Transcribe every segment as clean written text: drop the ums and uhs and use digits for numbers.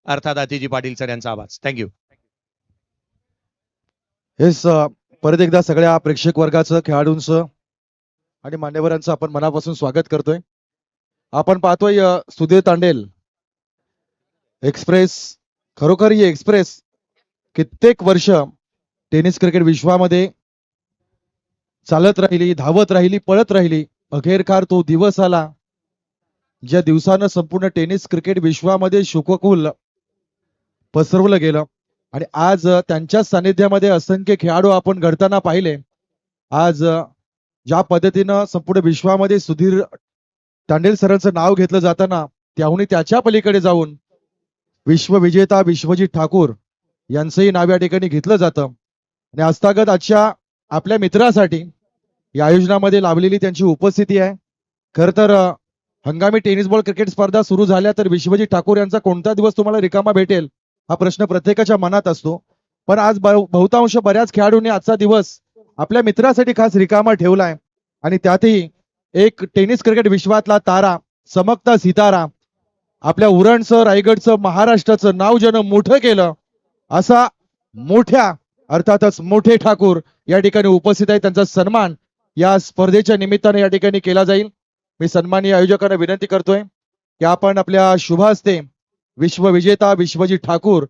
अर्थात आतिजी पाटील सर यांचा आवाज. थँक्यू. हेच परत एकदा सगळ्या प्रेक्षक वर्गाचं, खेळाडूंचं आणि मान्यवरांचं आपण मनापासून स्वागत करतोय. आपण पाहतोय सुधीर तांडेल एक्सप्रेस, खरोखर ही एक्सप्रेस कित्येक वर्ष टेनिस क्रिकेट विश्वामध्ये चालत राहिली, धावत राहिली, पळत राहिली. अखेरकार तो दिवस आला ज्या दिवसानं संपूर्ण टेनिस क्रिकेट विश्वामध्ये शोककूल पसरवलं गेलं आणि आज त्यांच्या सानिध्यामध्ये असंख्य खेळाडू आपण घडताना पाहिले. आज ज्या पद्धतीनं संपूर्ण विश्वामध्ये सुधीर तांडेल सरांचं नाव घेतलं जाताना त्याहून त्याच्या पलीकडे जाऊन विश्वविजेता विश्वजित ठाकूर यांचंही नाव या ठिकाणी घेतलं जातं. आणि हस्तागत आजच्या आपल्या मित्रासाठी या आयोजनामध्ये लाभलेली त्यांची उपस्थिती आहे. खर तर हंगामी टेनिस बॉल क्रिकेट स्पर्धा सुरू झाल्या तर विश्वजित ठाकूर यांचा कोणता दिवस तुम्हाला रिकामा भेटेल हा प्रश्न प्रत्येकाच्या मनात असतो. पण आज बहुतांश बऱ्याच खेळाडूंनी आजचा दिवस आपल्या मित्रासाठी खास रिकामा ठेवलाय आणि त्यातही एक टेनिस क्रिकेट विश्वातला तारा, चमकता सितारा, आपल्या उरणचं, रायगडचं, महाराष्ट्राचं नाव ज्यानं मोठं केलं असा मोठ्या अर्थातच मोठे ठाकूर या ठिकाणी उपस्थित आहे. त्यांचा सन्मान या स्पर्धेच्या निमित्ताने या ठिकाणी केला जाईल. मी सन्माननीय आयोजकांना विनंती करतोय की आपण आपल्या शुभ हस्ते विश्वविजेता विश्वजित ठाकूर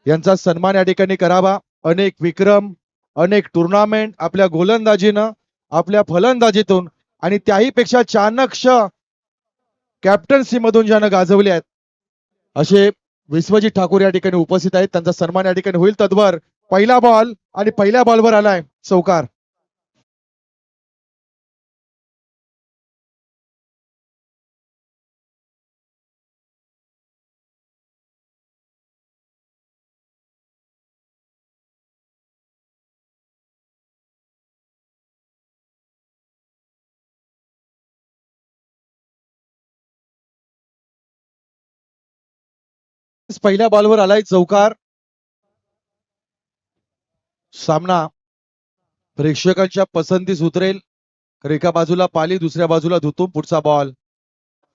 यांचा सन्मान या ठिकाणी करावा. अनेक विक्रम, अनेक टुर्नामेंट आपल्या गोलंदाजीनं, आपल्या फलंदाजीतून आणि त्याही पेक्षा चाणक्य कॅप्टन्सी मधून ज्यानं गाजवले आहेत असे विश्वजित ठाकूर या ठिकाणी उपस्थित आहेत. त्यांचा सन्मान या ठिकाणी होईल. तद्वर पहिला बॉल आणि पहिल्या बॉलवर आलाय चौकार. पहिल्या बॉलवर आलाय चौकार. सामना प्रेक्षकांच्या पसंतीस उतरेल. एका बाजूला पाली, दुसऱ्या बाजूला धुतूम. पुढचा बॉल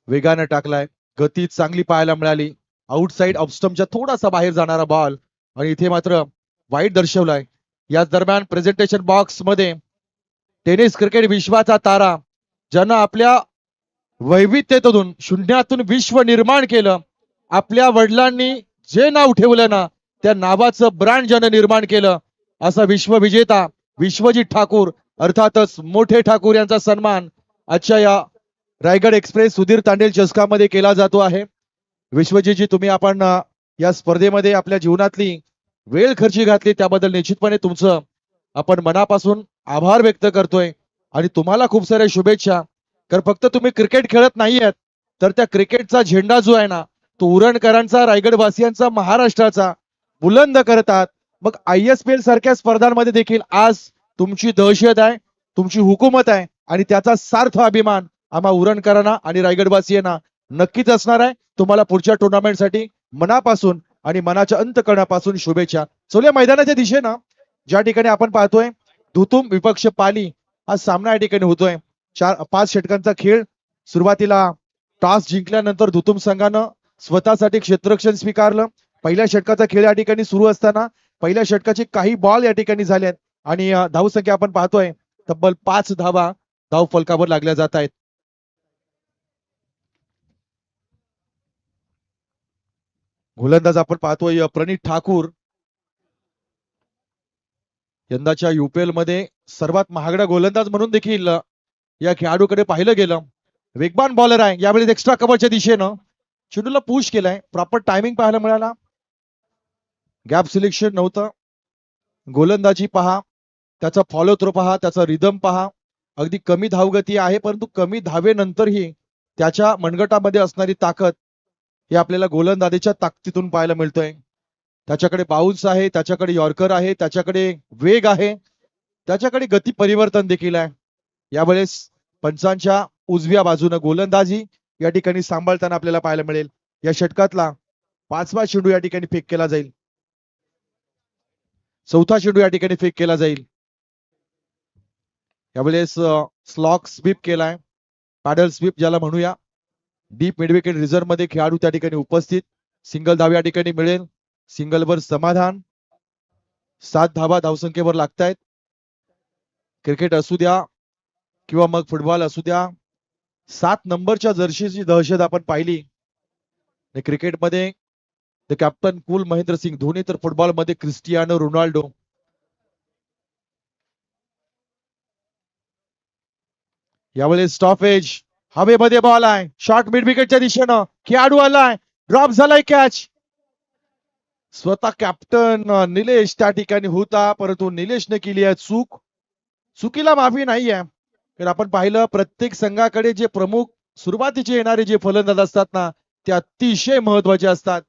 वेगाने टाकलाय, गती चांगली पाहायला मिळाली. आउटसाइड ऑफस्टमच्या थोडासा बाहेर जाणारा बॉल आणि इथे मात्र वाईट दर्शवलाय. याच दरम्यान प्रेझेंटेशन बॉक्स मध्ये टेनिस क्रिकेट विश्वाचा तारा ज्यानं आपल्या वैविध्यतेतून शून्यातून विश्व निर्माण केलं, आपल्या वडिलांनी जे नाव ठेवलं ना त्या नावाचं ब्रँड ज्यानं निर्माण केलं असा विश्वविजेता विश्वजित ठाकूर अर्थातच मोठे ठाकूर यांचा सन्मान आजच्या या रायगड एक्सप्रेस सुधीर तांडेल चषकामध्ये केला जातो आहे. विश्वजितजी, तुम्ही आपण या स्पर्धेमध्ये आपल्या जीवनातली वेळ खर्ची घातली त्याबद्दल निश्चितपणे तुमचं आपण मनापासून आभार व्यक्त करतोय आणि तुम्हाला खूप साऱ्या शुभेच्छा. कारण फक्त तुम्ही क्रिकेट खेळत नाहीयेत तर त्या क्रिकेटचा झेंडा जो आहे ना तो उरणकरांचा, रायगडवासियांचा, महाराष्ट्राचा बुलंद करतात. मग ISPL सारख्या स्पर्धांमध्ये देखील आज तुमची दहशत आहे, तुमची हुकूमत आहे आणि त्याचा सार्थ अभिमान आम्हा उरणकरांना आणि रायगडवासियांना नक्कीच असणार आहे. तुम्हाला पुढच्या टुर्नामेंटसाठी मनापासून आणि मनाच्या अंतकरणापासून शुभेच्छा. चौल्या मैदानाच्या दिशेनं ज्या ठिकाणी आपण पाहतोय धुतूम विपक्ष पाली हा सामना या ठिकाणी होतोय. 5 षटकांचा खेळ. सुरुवातीला टॉस जिंकल्यानंतर धुतूम संघानं स्वतःसाठी क्षेत्ररक्षण स्वीकारलं. पहिल्या षटकाचा खेळ या ठिकाणी सुरू असताना पहिल्या षटकाचे काही बॉल या ठिकाणी झालेत आणि धावसंख्या आपण पाहतोय तब्बल 5 धावा धाव फलकावर लागल्या जात आहेत. गोलंदाज आपण पाहतोय प्रणित ठाकूर. यंदाच्या UPL मध्ये सर्वात महागडा गोलंदाज म्हणून देखील या खेळाडूकडे पाहिलं गेलं. वेगवान बॉलर आहे. यावेळी एक्स्ट्रा कव्हरच्या दिशेनं चेंडूला पुश केलाय. प्रॉपर टायमिंग पाहायला मिळाला. गॅप सिलेक्शन नव्हतं. गोलंदाजी पहा, त्याचा फॉलो थ्रो पहा, त्याचा रिदम पहा. अगदी कमी धावगती आहे परंतु कमी धावेनंतरही त्याच्या मनगटामध्ये असणारी ताकद हे आपल्याला गोलंदाजीच्या ताकदीतून पाहायला मिळतोय. त्याच्याकडे बाउन्स आहे, त्याच्याकडे यॉर्कर आहे, त्याच्याकडे वेग आहे, त्याच्याकडे गती परिवर्तन देखील आहे. यावेळेस पंचांच्या उजव्या बाजूने गोलंदाजी या ठिकाणी सांभाळताना आपल्याला पाहायला मिळेल. या षटकातला 5वा चेंडू या ठिकाणी फेक केला जाईल. 4था चेंडू या ठिकाणी फेक केला जाईल. यावेळेस स्लॉक स्वीप केलाय, पॅडल स्वीप ज्याला म्हणूया. डीप मिडविकेट रिझर्व्ह मध्ये खेळाडू त्या ठिकाणी उपस्थित. सिंगल धाव या ठिकाणी मिळेल. सिंगलवर समाधान. 7 धावा धावसंख्येवर लागतायत. क्रिकेट असू द्या किंवा मग फुटबॉल असू द्या, 7 नंबरच्या जर्सीची दहशत आपण पाहिली. क्रिकेटमध्ये the captain cool Mahendra Singh Dhoni, तर फुटबॉलमध्ये क्रिस्टियानो रोनाल्डो. यावेळेस स्टॉपेज. हवेमध्ये बॉल आहे. शॉर्ट मिड विकेटच्या दिशेनं खेळाडू आलाय. ड्रॉप झालाय कॅच. स्वतः कॅप्टन निलेश त्या ठिकाणी होता, परंतु निलेशने केली आहे चूक. चुकीला माफी नाहीये. तर आपण पाहिलं प्रत्येक संघाकडे जे प्रमुख सुरुवातीचे येणारे जे फलंदाज असतात ना, ते अतिशय महत्वाचे असतात.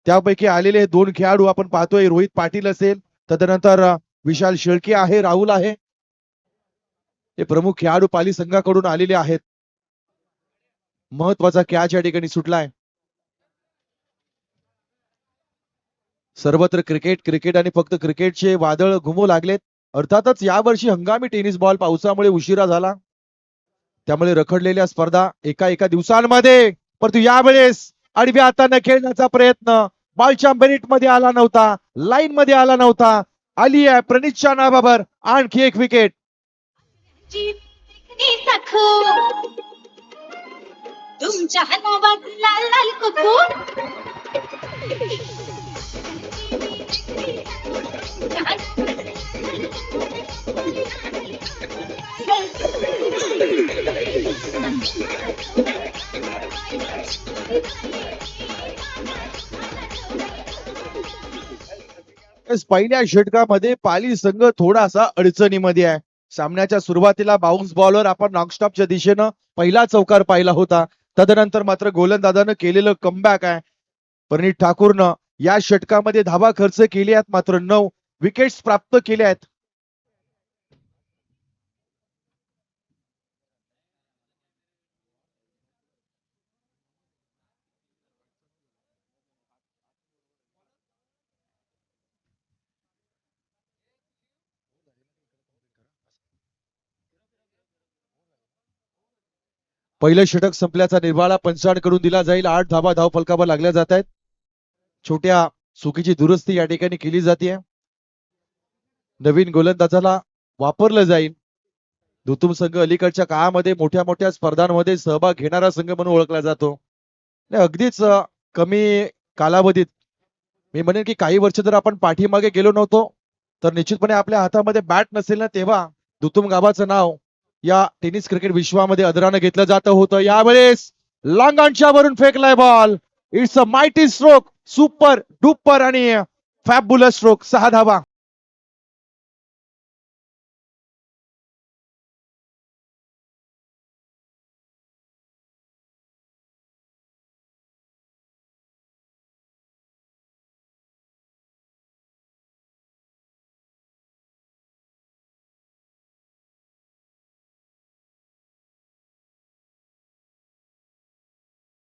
त्यापैकी आलेले 2 खेळाडू आपण पाहतोय. रोहित पाटील असेल, तदनंतर विशाल शेळके आहे, राहुल आहे. हे प्रमुख खेळाडू पाली संघाकडून आलेले आहेत. महत्वाचा कॅच या ठिकाणी सुटलाय. सर्वत्र क्रिकेट क्रिकेट आणि फक्त क्रिकेटचे वादळ घुमू लागलेत. अर्थातच यावर्षी हंगामी टेनिस बॉल पावसामुळे उशिरा झाला, त्यामुळे रखडलेल्या स्पर्धा एका दिवसांमध्ये. परंतु यावेळेस आडव्या हाताने खेळण्याचा प्रयत्न बॉलच्या मेरिट मध्ये आला नव्हता, लाईन मध्ये आला नव्हता. आली आहे प्रणितच्या नावावर आणखी एक विकेट. तुमच्या नावात लाल लाल कुकू. पहिल्या षटकामध्ये पाली संघ थोडासा अडचणीमध्ये आहे. सामन्याच्या सुरुवातीला बाउन्स बॉलवर आपण नॉकस्टॉपच्या दिशेनं पहिला चौकार पाहिला होता. तदनंतर मात्र गोलंदाजानं केलेलं कमबॅक आहे. प्रणित ठाकूरनं या षटकामध्ये धावा खर्च केली आहेत, मात्र 9 विकेट्स प्राप्त केल्या आहेत. पहिलं षटक संपल्याचा निर्वाळा पंचांकडून दिला जाईल. 8 धावा धाव फलकावर लागल्या जात आहेत. छोट्या चुकीची दुरुस्ती या ठिकाणी केली जाते. नवीन गोलंदाजाला वापरलं जाईल. दुतुम संघ अलीकडच्या काळामध्ये मोठ्या मोठ्या स्पर्धांमध्ये सहभाग घेणारा संघ म्हणून ओळखला जातो. अगदीच कमी कालावधीत, मी म्हणेन की काही वर्ष जर आपण पाठीमागे गेलो नव्हतो, तर निश्चितपणे आपल्या हातामध्ये बॅट नसेल ना, तेव्हा दुतुम गावाचं नाव या टेनिस क्रिकेट विश्वामध्ये आदरानं घेतलं जात होतं. यावेळेस लॉंग ऑनच्या वरून फेकलाय ball. It's a mighty stroke, super duper आणि फॅबुलस स्ट्रोक. 6 धावा.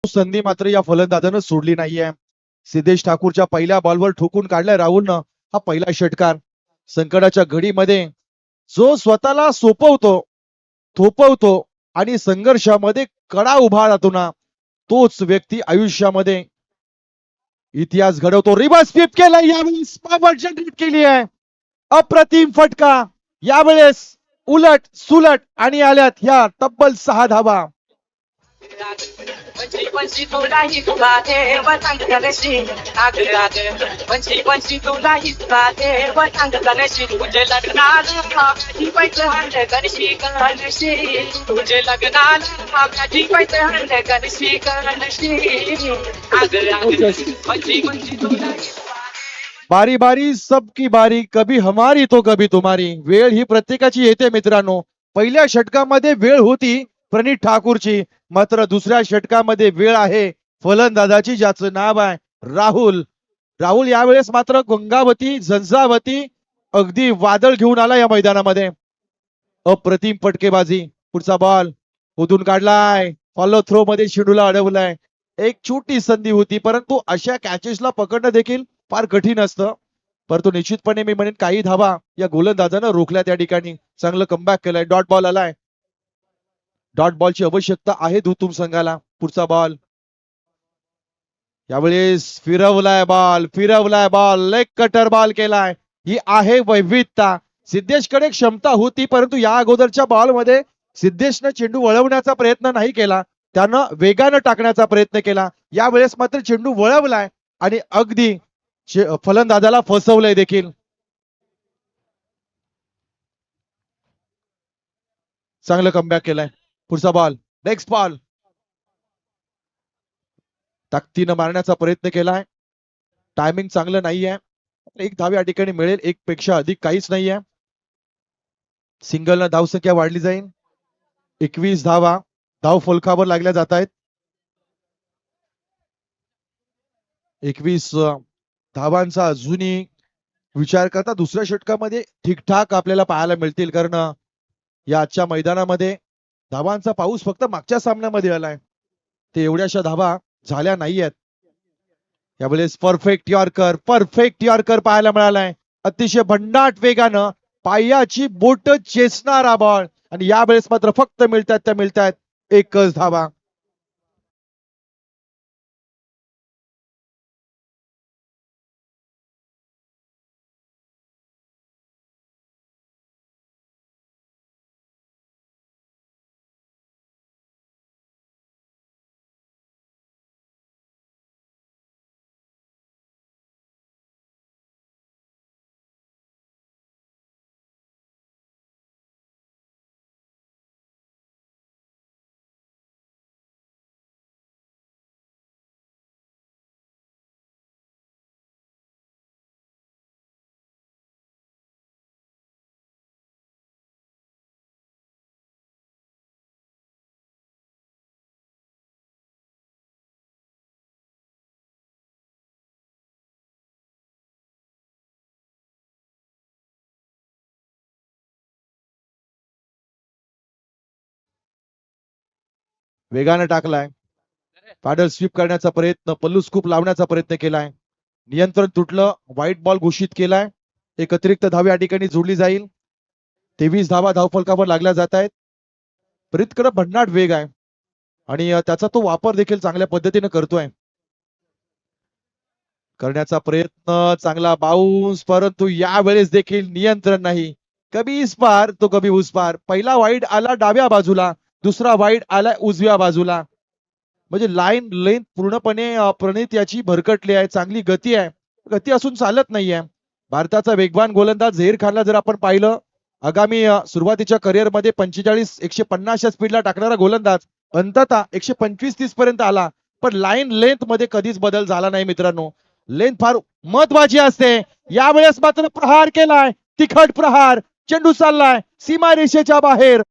संधी मात्र या फलंदाजानं सोडली नाहीये. सिद्धेश ठाकूरच्या पहिल्या बॉलवर ठोकून काढलाय राहुलनं. हा पहिला षटकार. संकटाच्या घडीमध्ये जो स्वतःला सोपवतो, थोपवतो आणि संघर्षामध्ये कडा उभा राहतो ना, तोच व्यक्ती आयुष्यामध्ये इतिहास घडवतो. रिव्हर्स स्वीप केला, यावेळेस पॉवर जनरेट केली आहे. अप्रतिम फटका. यावेळेस उलट सुलट आणि आल्यात ह्या तब्बल 6 धावा. पंची तुला हिसका देव सांग गणेशी आग आग पंची तुला हिसका देव सांग गणेशी तुझे लग्नाला माझी पैसे हंड गणेशी गणेशी तुझे लग्नाला माझी पैसे हंड गणेशी गणेशी आग आग पंची तुला बारी बारी सबकी बारी, कभी हमारी तो कभी तुम्हारी. वेळ ही प्रत्येकाची येते मित्रांनो. पहिल्या षटकामध्ये वेळ होती प्रणित ठाकूरची, मात्र दुसऱ्या षटकामध्ये वेळ आहे फलंदाजाची, ज्याचं नाव आहे राहुल. राहुल यावेळेस मात्र गंगावती झंझावती अगदी वादळ घेऊन आला या मैदानामध्ये. अप्रतिम फटकेबाजी. पुढचा बॉल उधून काढलाय, फॉलो थ्रो मध्ये शेडूला अडवलाय. एक छोटी संधी होती, परंतु अशा कॅचेसला पकडणं देखील फार कठीण असतं. परंतु निश्चितपणे मी म्हणेन काही धावा या गोलंदाजानं रोखल्या त्या ठिकाणी. चांगलं कमबॅक केलंय. डॉट बॉल आलाय. डॉट बॉलची आवश्यकता आहे दुतुम संघाला. पुढचा बॉल यावेळेस फिरवलाय बॉल लेग कटर बॉल केलाय. ही आहे वैविधता. सिद्धेशकडे क्षमता होती, परंतु या अगोदरच्या बॉल मध्ये सिद्धेशनं चेंडू वळवण्याचा प्रयत्न नाही केला, त्यानं वेगानं टाकण्याचा प्रयत्न केला. यावेळेस मात्र चेंडू वळवलाय आणि अगदी फलंदाजाला फसवलंय देखील. चांगलं कमबॅक केलाय. पुढचा बॉल, नेक्स्ट बॉल. ताकदीनं मारण्याचा प्रयत्न केलाय. टायमिंग चांगलं नाहीये. एक धाव या ठिकाणी मिळेल, एक पेक्षा अधिक काहीच नाहीये. सिंगलनं धावसंख्या वाढली जाईल. 21 धावा धाव फलकावर लागल्या जात आहेत. 21 धावांचा अजूनही विचार करता दुसऱ्या षटकामध्ये ठीकठाक आपल्याला पाहायला मिळतील, कारण या आजच्या मैदानामध्ये धावांचा पाऊस फक्त मागच्या सामन्यामध्ये आलाय, ते एवढ्याशा धावा झाल्या नाहीयेत. यावेळेस परफेक्ट यॉर्कर पाहायला मिळालाय. अतिशय भन्नाट वेगानं पायाची बोट चेसणारा बॉल आणि यावेळेस मात्र फक्त मिळतात एकच धावा. वेगानं टाकलाय. पॅडल स्वीप करण्याचा प्रयत्न, पल्लू स्कूप लावण्याचा प्रयत्न केलाय. नियंत्रण तुटलं, व्हाईट बॉल घोषित केलाय. एक अतिरिक्त धाव या ठिकाणी जोडली जाईल. 23 धावा धावफलकावर लागल्या जात आहेत. प्रीतकडे भन्नाट वेग आहे आणि त्याचा तो वापर देखील चांगल्या पद्धतीने करतोय. करण्याचा प्रयत्न, चांगला बाउन्स, परंतु यावेळेस देखील नियंत्रण नाही. कभी इस पार तो कभी उस पार. पहिला वाईड आला डाव्या बाजूला, दुसरा वाईड आला उजव्या बाजूला. म्हणजे लाईन लेंथ पूर्णपणे प्रणित याची भरकटली आहे. चांगली गती आहे, गती असून चालत नाहीये. भारताचा वेगवान गोलंदाज झहीर खानला जर आपण पाहिलं, आगामी सुरुवातीच्या करिअर मध्ये 45-150 च्या स्पीडला टाकणारा गोलंदाज अंततः 125-30 पर्यंत आला, पण लाईन लेंथ मध्ये कधीच बदल झाला नाही मित्रांनो. लेंथ फार महत्वाची असते. यावेळेस मात्र प्रहार केलाय, तिखट प्रहार. चेंडू चाललाय सीमा रेषेच्या बाहेर.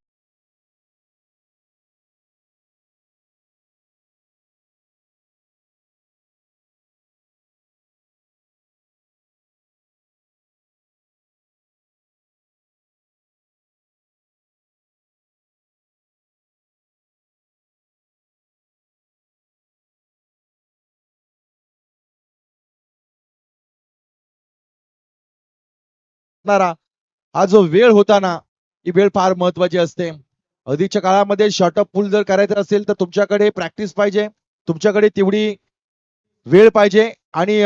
हा जो वेळ होता ना, ही वेळ फार महत्वाची असते. अधिकच्या काळामध्ये शॉर्टअप पुल जर करायचं असेल तर तुमच्याकडे प्रॅक्टिस पाहिजे, तुमच्याकडे तेवढी वेळ पाहिजे. आणि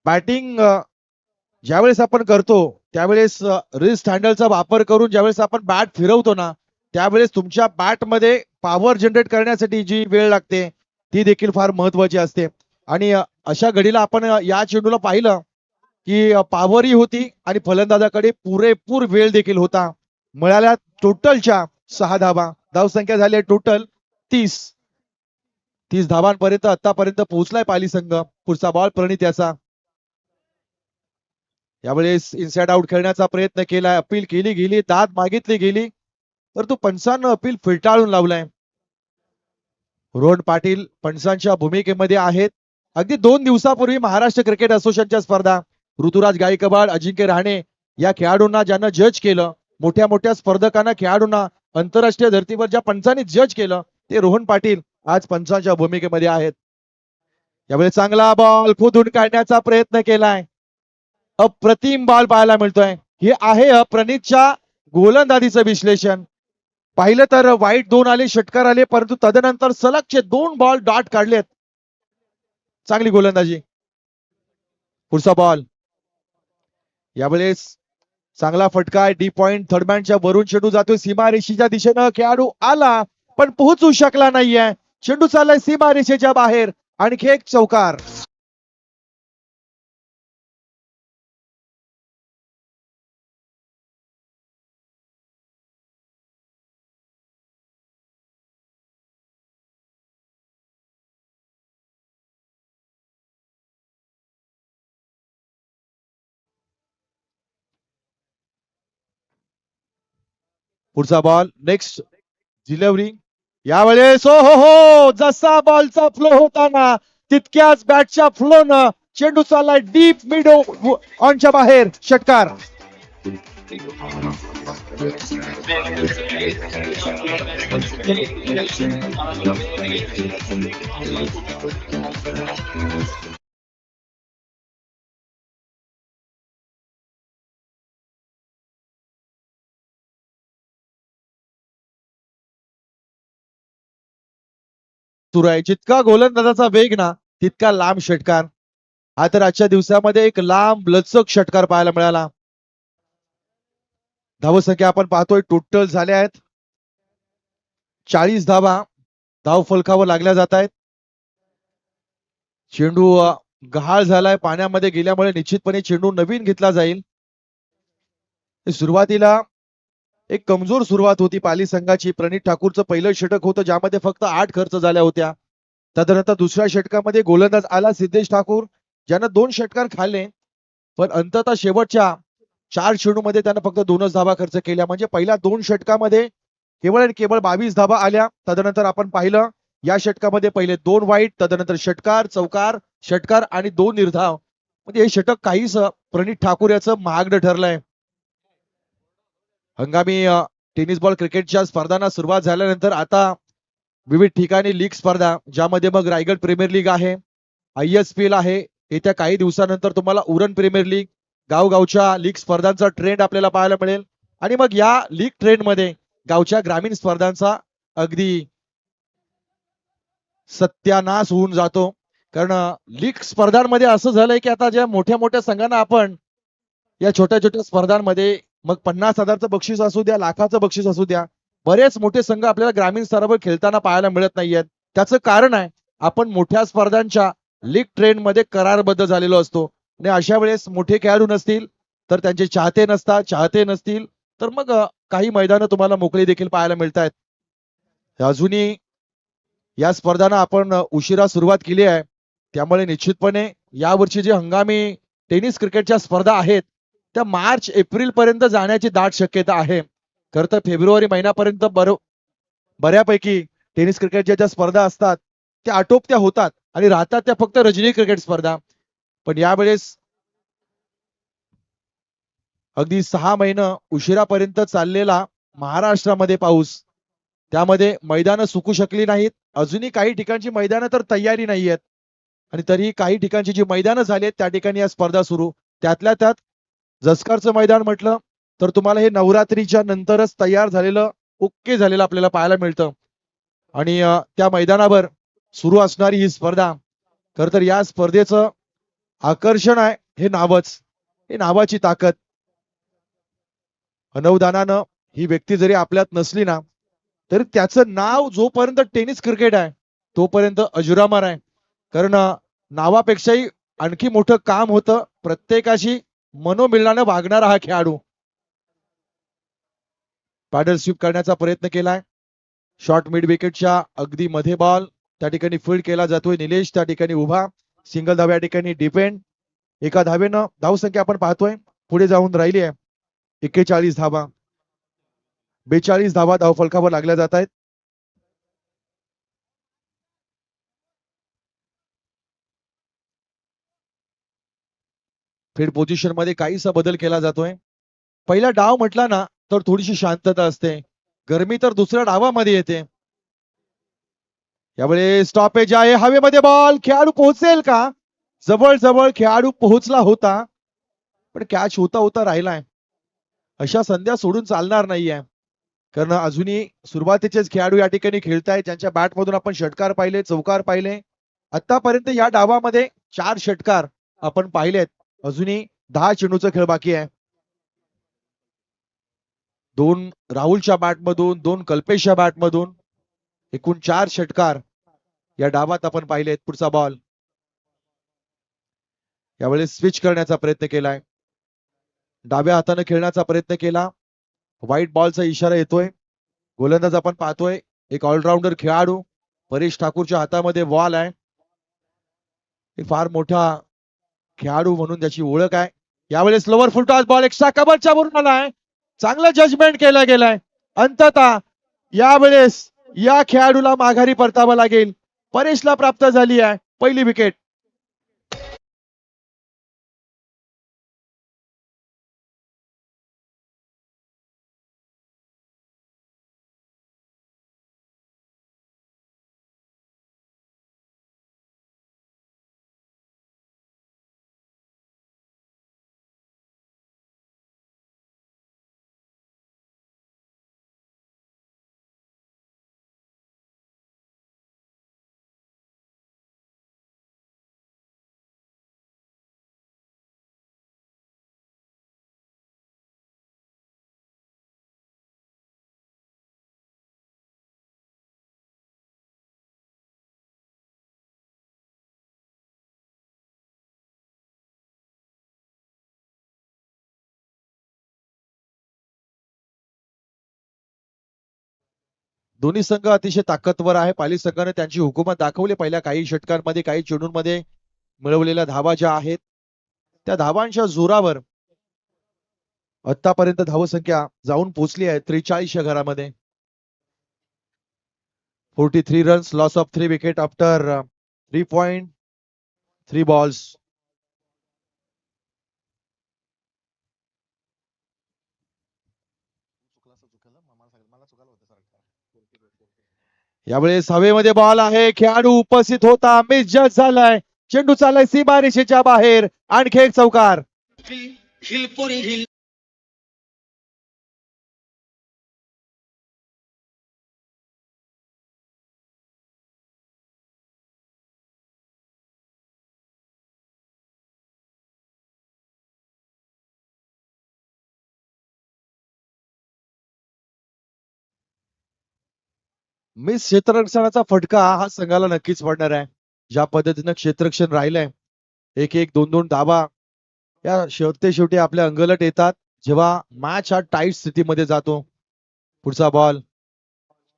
बॅटिंग ज्यावेळेस आपण करतो त्यावेळेस रिस्ट हँडलचा वापर करून ज्यावेळेस आपण बॅट फिरवतो ना, त्यावेळेस तुमच्या बॅट मध्ये पॉवर जनरेट करण्यासाठी जी वेळ लागते ती देखील फार महत्वाची असते. आणि अशा घडीला आपण या चेंडूला पाहिलं की पॉवरही होती आणि फलंदाजाकडे पुरेपूर वेळ देखील होता. मिळाल्या टोटलच्या 6 धावा. धावसंख्या झाली टोटल 30 धावांपर्यंत आतापर्यंत पोहोचलाय पाली संघ. पुढचा बॉल प्रणित याचा. यावेळेस इनसाइड आउट खेळण्याचा प्रयत्न केलाय, अपील केली गेली, दाद मागितली गेली, तर तो पंचांना अपील फेटाळून लावलाय. रोहन पाटील पंचांच्या भूमिकेमध्ये आहेत. अगदी 2 दिवसापूर्वी महाराष्ट्र क्रिकेट असोसिएशनच्या स्पर्धा ऋतुराज गायकवाड, अजिंक्य रहाणे या खेळाडूंना ज्यांना जज केलं, मोठ्या मोठ्या स्पर्धकांना, खेळाडूंना आंतरराष्ट्रीय धर्तीवर ज्या पंचांनी जज केलं, ते रोहन पाटील आज पंचांच्या भूमिकेमध्ये आहेत. यावेळी चांगला बॉल खोदून काढण्याचा प्रयत्न केलाय. अप्रतिम बॉल पाहायला मिळतोय. हे आहे प्रणितच्या गोलंदाजीचं विश्लेषण. पाहिलं तर वाईट 2 आले, षटकार आले, परंतु तदनंतर सलगचे 2 बॉल डॉट काढलेत. चांगली गोलंदाजी. पुढचा बॉल. यावेळेस चांगला फटका डी पॉइंट थर्डमॅनच्या वरून चेंडू जातोय सीमारेषेच्या दिशेनं. खेळाडू आला पण पोहोचू शकला नाहीये. चेंडू चाललाय सीमारेषेच्या बाहेर. आणखी एक चौकार. पुढचा बॉल. Next delivery. यावेळेस हो हो हो, जसा बॉलचा फ्लो होताना तितक्याच बॅटच्या फ्लोनं चेंडू चाललाय डीप मिड ऑनच्या बाहेर. षटकार. सुरू आहे. जितका गोलंदाजाचा वेग ना तितका लांब षटकार. हा तर आजच्या दिवसामध्ये एक लांब लचक षटकार पाहायला मिळाला. धावसंख्या आपण पाहतोय टोटल झाल्या आहेत 40 धावा धाव फलकावर लागल्या जात आहेत. चेंडू गहाळ झालाय पाण्यामध्ये गेल्यामुळे निश्चितपणे चेंडू नवीन घेतला जाईल. सुरुवातीला एक कमजोर सुरुवात होती पाली संघाची. प्रणित ठाकूरचं पहिलं षटक होतं ज्यामध्ये फक्त 8 खर्च झाल्या होत्या. तदनंतर दुसऱ्या षटकामध्ये गोलंदाज आला सिद्धेश ठाकूर ज्यानं 2 षटकार खाल्ले, पण अंततः शेवटच्या 4 चेंडूमध्ये त्यानं फक्त 2च धावा खर्च केल्या. म्हणजे पहिल्या 2 षटकामध्ये केवळ आणि केवळ 22 धावा आल्या. तदनंतर आपण पाहिलं या षटकामध्ये पहिले 2 वाईट, तदनंतर षटकार, चौकार, षटकार आणि 2 निर्धाव. म्हणजे हे षटक काहीच प्रणित ठाकूर याचं महागडं ठरलंय. हंगामी टेनिस बॉल क्रिकेटच्या स्पर्धांना सुरुवात झाल्यानंतर आता विविध ठिकाणी लीग स्पर्धा, ज्यामध्ये मग रायगड प्रीमियर लीग आहे, ISPL आहे. येत्या काही दिवसानंतर तुम्हाला उरण प्रीमियर लीग, गावगावच्या लीग स्पर्धांचा ट्रेंड आपल्याला पाहायला मिळेल. आणि मग या लीग ट्रेंड मध्ये गावच्या ग्रामीण स्पर्धांचा अगदी सत्यानाश होऊन जातो. कारण लीग स्पर्धांमध्ये असं झालंय की आता ज्या मोठ्या मोठ्या संघांना आपण या छोट्या छोट्या स्पर्धांमध्ये मग 50,000चं बक्षीस असू द्या, लाखाचं बक्षीस असू द्या, बरेच मोठे संघ आपल्याला ग्रामीण स्तरावर खेळताना पाहायला मिळत नाहीयेत. त्याचं कारण आहे आपण मोठ्या स्पर्धांच्या लीग ट्रेंड मध्ये करारबद्ध झालेलो असतो. आणि अशा वेळेस मोठे खेळाडू नसतील तर त्यांचे चाहते नसतात, चाहते नसतील तर मग काही मैदानं तुम्हाला मोकळी देखील पाहायला मिळत आहेत. अजूनही या स्पर्धांना आपण उशिरा सुरुवात केली आहे. त्यामुळे निश्चितपणे यावर्षी जे हंगामी टेनिस क्रिकेटच्या स्पर्धा आहेत त्या मार्च एप्रिल पर्यंत जाण्याची दाट शक्यता आहे. खरं तर फेब्रुवारी महिन्यापर्यंत बऱ्यापैकी टेनिस क्रिकेटच्या ज्या स्पर्धा असतात त्या आटोपत्या होतात आणि राहतात त्या फक्त रजनी क्रिकेट स्पर्धा. पण यावेळेस अगदी 6 महिने उशिरापर्यंत चाललेला महाराष्ट्रामध्ये पाऊस, त्यामध्ये मैदानं सुकू शकली नाहीत. अजूनही काही ठिकाणची मैदानं तर तयारी नाही आहेत आणि तरीही काही ठिकाणची जी मैदानं झाली आहेत त्या ठिकाणी या स्पर्धा सुरू. त्यातल्या त्यात जसकारचं मैदान म्हटलं तर तुम्हाला हे नवरात्रीच्या नंतरच तयार झालेलं, ओके झालेलं आपल्याला पाहायला मिळतं. आणि त्या मैदानावर सुरू असणारी ही स्पर्धा, खर तर या स्पर्धेचं आकर्षण आहे हे नावच, हे नावाची ताकद. अनवधानानं ही व्यक्ती जरी आपल्यात नसली ना तरी त्याचं नाव जोपर्यंत टेनिस क्रिकेट आहे तोपर्यंत अजुरामार आहे. कारण नावापेक्षाही आणखी मोठं काम होतं प्रत्येकाशी मनोमिलनाने वागणारा हा खेळाडू. पॅडल स्वीप करण्याचा प्रयत्न केलाय. शॉर्ट मिड विकेटच्या अगदी मध्ये बॉल, त्या ठिकाणी फील्ड केला जातोय. निलेश त्या ठिकाणी उभा, सिंगल धाव या ठिकाणी डिपेंड. एका धावेनं धावसंख्या आपण पाहतोय पुढे जाऊन राहिली आहे 41 धावा. 42 धावा धाव फलकावर लागल्या जात आहेत. फील्ड पोझिशन मध्ये काहीसा बदल केला जातोय. पहिला डाव म्हटला ना तर थोडीशी शांतता असते, गरमी तर दुसऱ्या डावामध्ये येते. यावेळी स्टॉपेज आहे, हवेमध्ये बॉल, खेळाडू पोहोचेल का? जवळ जवळ खेळाडू पोहोचला होता पण कॅच होता होता राहिलाय. अशा संध्या सोडून चालणार नाहीये, कारण अजूनही सुरुवातीचेच खेळाडू या ठिकाणी खेळतायत. ज्यांच्या बॅट मधून आपण षटकार पाहिले, चौकार पाहिले आतापर्यंत या डावामध्ये 4 षटकार आपण पाहिलेत. अजूनही 10 चेंडूचा खेळ बाकी आहे. 2 राहुलच्या बॅटमधून, 2 कल्पेशच्या बॅटमधून एकूण 4 षटकार या डावात आपण पाहिलेत. पुढचा बॉल यावेळेस स्विच करण्याचा प्रयत्न केलाय. डाव्या हाताने खेळण्याचा प्रयत्न केला. व्हाईट बॉलचा इशारा येतोय. गोलंदाज आपण पाहतोय एक ऑलराऊंडर खेळाडू परेश ठाकूरच्या हातामध्ये बॉल आहे. एक फार मोठा खेळाडू म्हणून त्याची ओळख आहे. यावेळेस लोअर फुलटॉस बॉल एक्स्ट्रा कव्हरच्या वरून आलाय. चांगलं जजमेंट केलं गेलंय. अंततः यावेळेस या खेळाडूला माघारी परतावं लागेल. परेशला प्राप्त झाली आहे पहिली विकेट. दोन्ही संघ अतिशय ताकदवर आहे. पाली संघाने त्यांची हुकूमत दाखवली पहिल्या काही षटकांमध्ये, काही चेंडूंमध्ये मिळवलेल्या धावा ज्या आहेत त्या धावांच्या जोरावर आतापर्यंत धावसंख्या जाऊन पोहोचली आहे 43 या घरामध्ये. 43 runs, loss of 3 wicket after 3.3 balls. यावेळेस हवेमध्ये बॉल आहे. खेळाडू उपस्थित होता, मिस जज झालाय. चेंडू चाललाय सीमारेषेच्या बाहेर. आणखी एक चौकार. मिस क्षेत्ररक्षणाचा फटका हा संघाला नक्कीच पडणार आहे. ज्या पद्धतीनं क्षेत्ररक्षण राहिलंय, 1-1, 2-2 धावा या शेवटी आपल्या अंगलट येतात जेव्हा मॅच हा टाईट स्थितीमध्ये जातो. पुढचा बॉल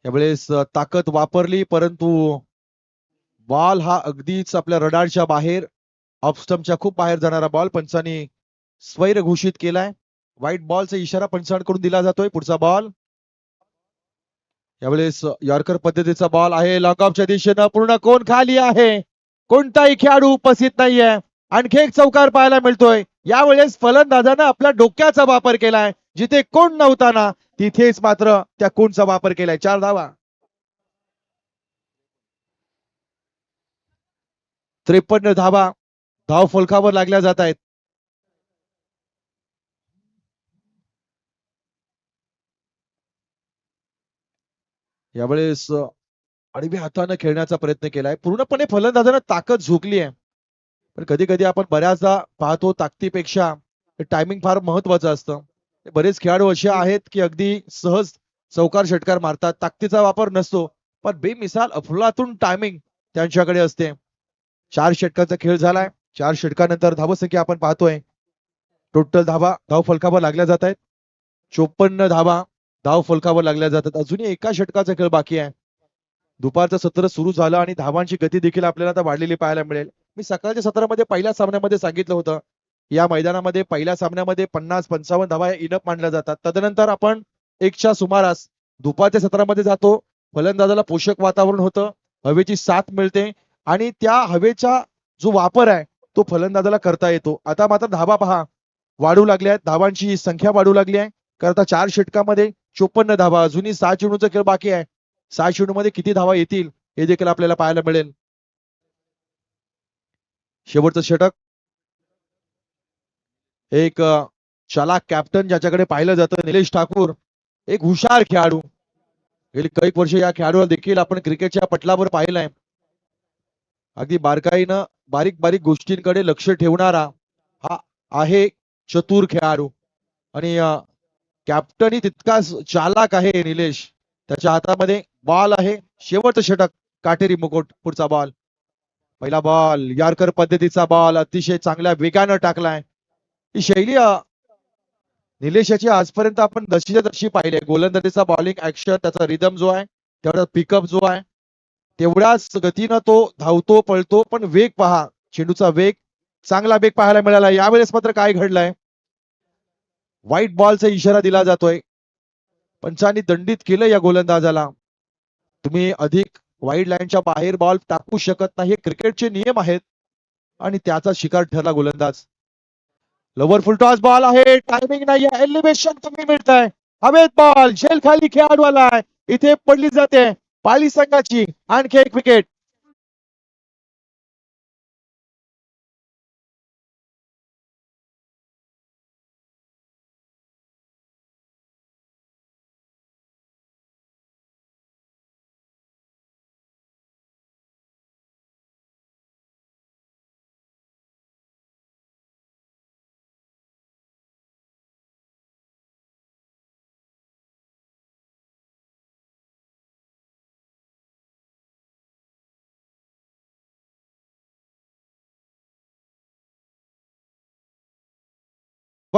यावेळेस ताकद वापरली, परंतु बॉल हा अगदीच आपल्या रडारच्या बाहेर, ऑफ स्टंपच्या खूप बाहेर जाणारा बॉल पंचांनी स्वैर घोषित केलाय. व्हाईट बॉलचा इशारा पंचांकडून दिला जातोय. पुढचा बॉल यावेळेस यॉर्कर पद्धतीचा बॉल आहे. लॉंग ऑफच्या दिशेनं पूर्ण कोण खाली आहे. कोणताही खेळाडू उपस्थित नाहीये. आणखी एक चौकार पाहायला मिळतोय. यावेळेस फलंदाजानं आपल्या डोक्याचा वापर केलाय. जिथे कोण नव्हता ना तिथेच मात्र त्या कोणचा वापर केलाय. 4 धावा. 53 धावा धाव फलकावर लागल्या जात आहेत. यावेळेस आडव्या हाताने खेळण्याचा प्रयत्न केलाय. पूर्णपणे फलंदाजानं ताकद झोकली आहे. पण कधी कधी आपण बऱ्याचदा पाहतो ताकदीपेक्षा टायमिंग फार महत्वाचं असतं. बरेच खेळाडू असे आहेत की अगदी सहज चौकार षटकार मारतात. ताकदीचा वापर नसतो, पण बेमिसाल अफलातून टायमिंग त्यांच्याकडे असते. 4 षटकाचा खेळ झालाय. 4 षटकानंतर धावसंख्या आपण पाहतोय. टोटल धावा धाव फलकावर लागल्या जात आहेत. 54 धावा धाव फलकावर लागल्या जातात. अजूनही एका षटकाचा खेळ बाकी आहे. दुपारचं सत्र सुरू झालं आणि धावांची गती देखील आपल्याला आता वाढलेली पाहायला मिळेल. मी सकाळच्या सत्रामध्ये पहिल्या सामन्यामध्ये सांगितलं होतं या मैदानामध्ये पहिल्या सामन्यामध्ये 50-55 धावा इनफ मानल्या जातात. तदनंतर आपण 1च्या सुमारास दुपारच्या सत्रामध्ये जातो. फलंदाजाला पोषक वातावरण होतं, हवेची साथ मिळते आणि त्या हवेचा जो वापर आहे तो फलंदाजाला करता येतो. आता मात्र धावा पहा वाढू लागल्या आहेत. धावांची संख्या वाढू लागली आहे. करता 4 षटकामध्ये 54 धावा. अजूनही 6 चेंडूचा खेळ बाकी आहे. 6 चेंडूमध्ये किती धावा येतील हे देखील आपल्याला पाहायला मिळेल. शेवटचं षटक. एक चालाक कॅप्टन ज्याच्याकडे पाहिलं जातं निलेश ठाकूर, एक हुशार खेळाडू. गेली काही वर्ष या खेळाडूला देखील आपण क्रिकेटच्या पटलावर पाहिलंय. अगदी बारकाईनं बारीक बारीक गोष्टींकडे लक्ष ठेवणारा हा आहे चतुर खेळाडू. आणि कॅप्टनही तितकाच चालाक आहे निलेश. त्याच्या हातामध्ये बॉल आहे, शेवटचं षटक, काटेरी मुकुट. पुढचा बॉल, पहिला बॉल, यॉर्कर पद्धतीचा बॉल अतिशय चांगल्या वेगानं टाकलाय. ही शैली निलेश याची आजपर्यंत आपण जशीच्या तशी पाहिली आहे. गोलंदाजीचा बॉलिंग ऍक्शन, त्याचा रिदम जो आहे, तेवढा पिकअप जो आहे, तेवढ्याच गतीनं तो धावतो पळतो. पण वेग पहा, चेंडूचा वेग, चांगला वेग पाहायला मिळाला. यावेळेस मात्र काय घडलंय, व्हाईट बॉलचा इशारा दिला जातोय. पंचांनी दंडित केलं या गोलंदाजाला. तुम्ही अधिक वाईड लाईनच्या बाहेर बॉल टाकू शकत नाही, हे क्रिकेटचे नियम आहेत. आणि त्याचा शिकार ठरला गोलंदाज. लोवर फुल टॉस बॉल आहे, टायमिंग नाही, एलिव्हेशन कमी मिळत आहे. हवेत बॉल, झेल खाली खेळाडू आलाय, इथे पडली जाते पाली संघाची आणखी एक विकेट.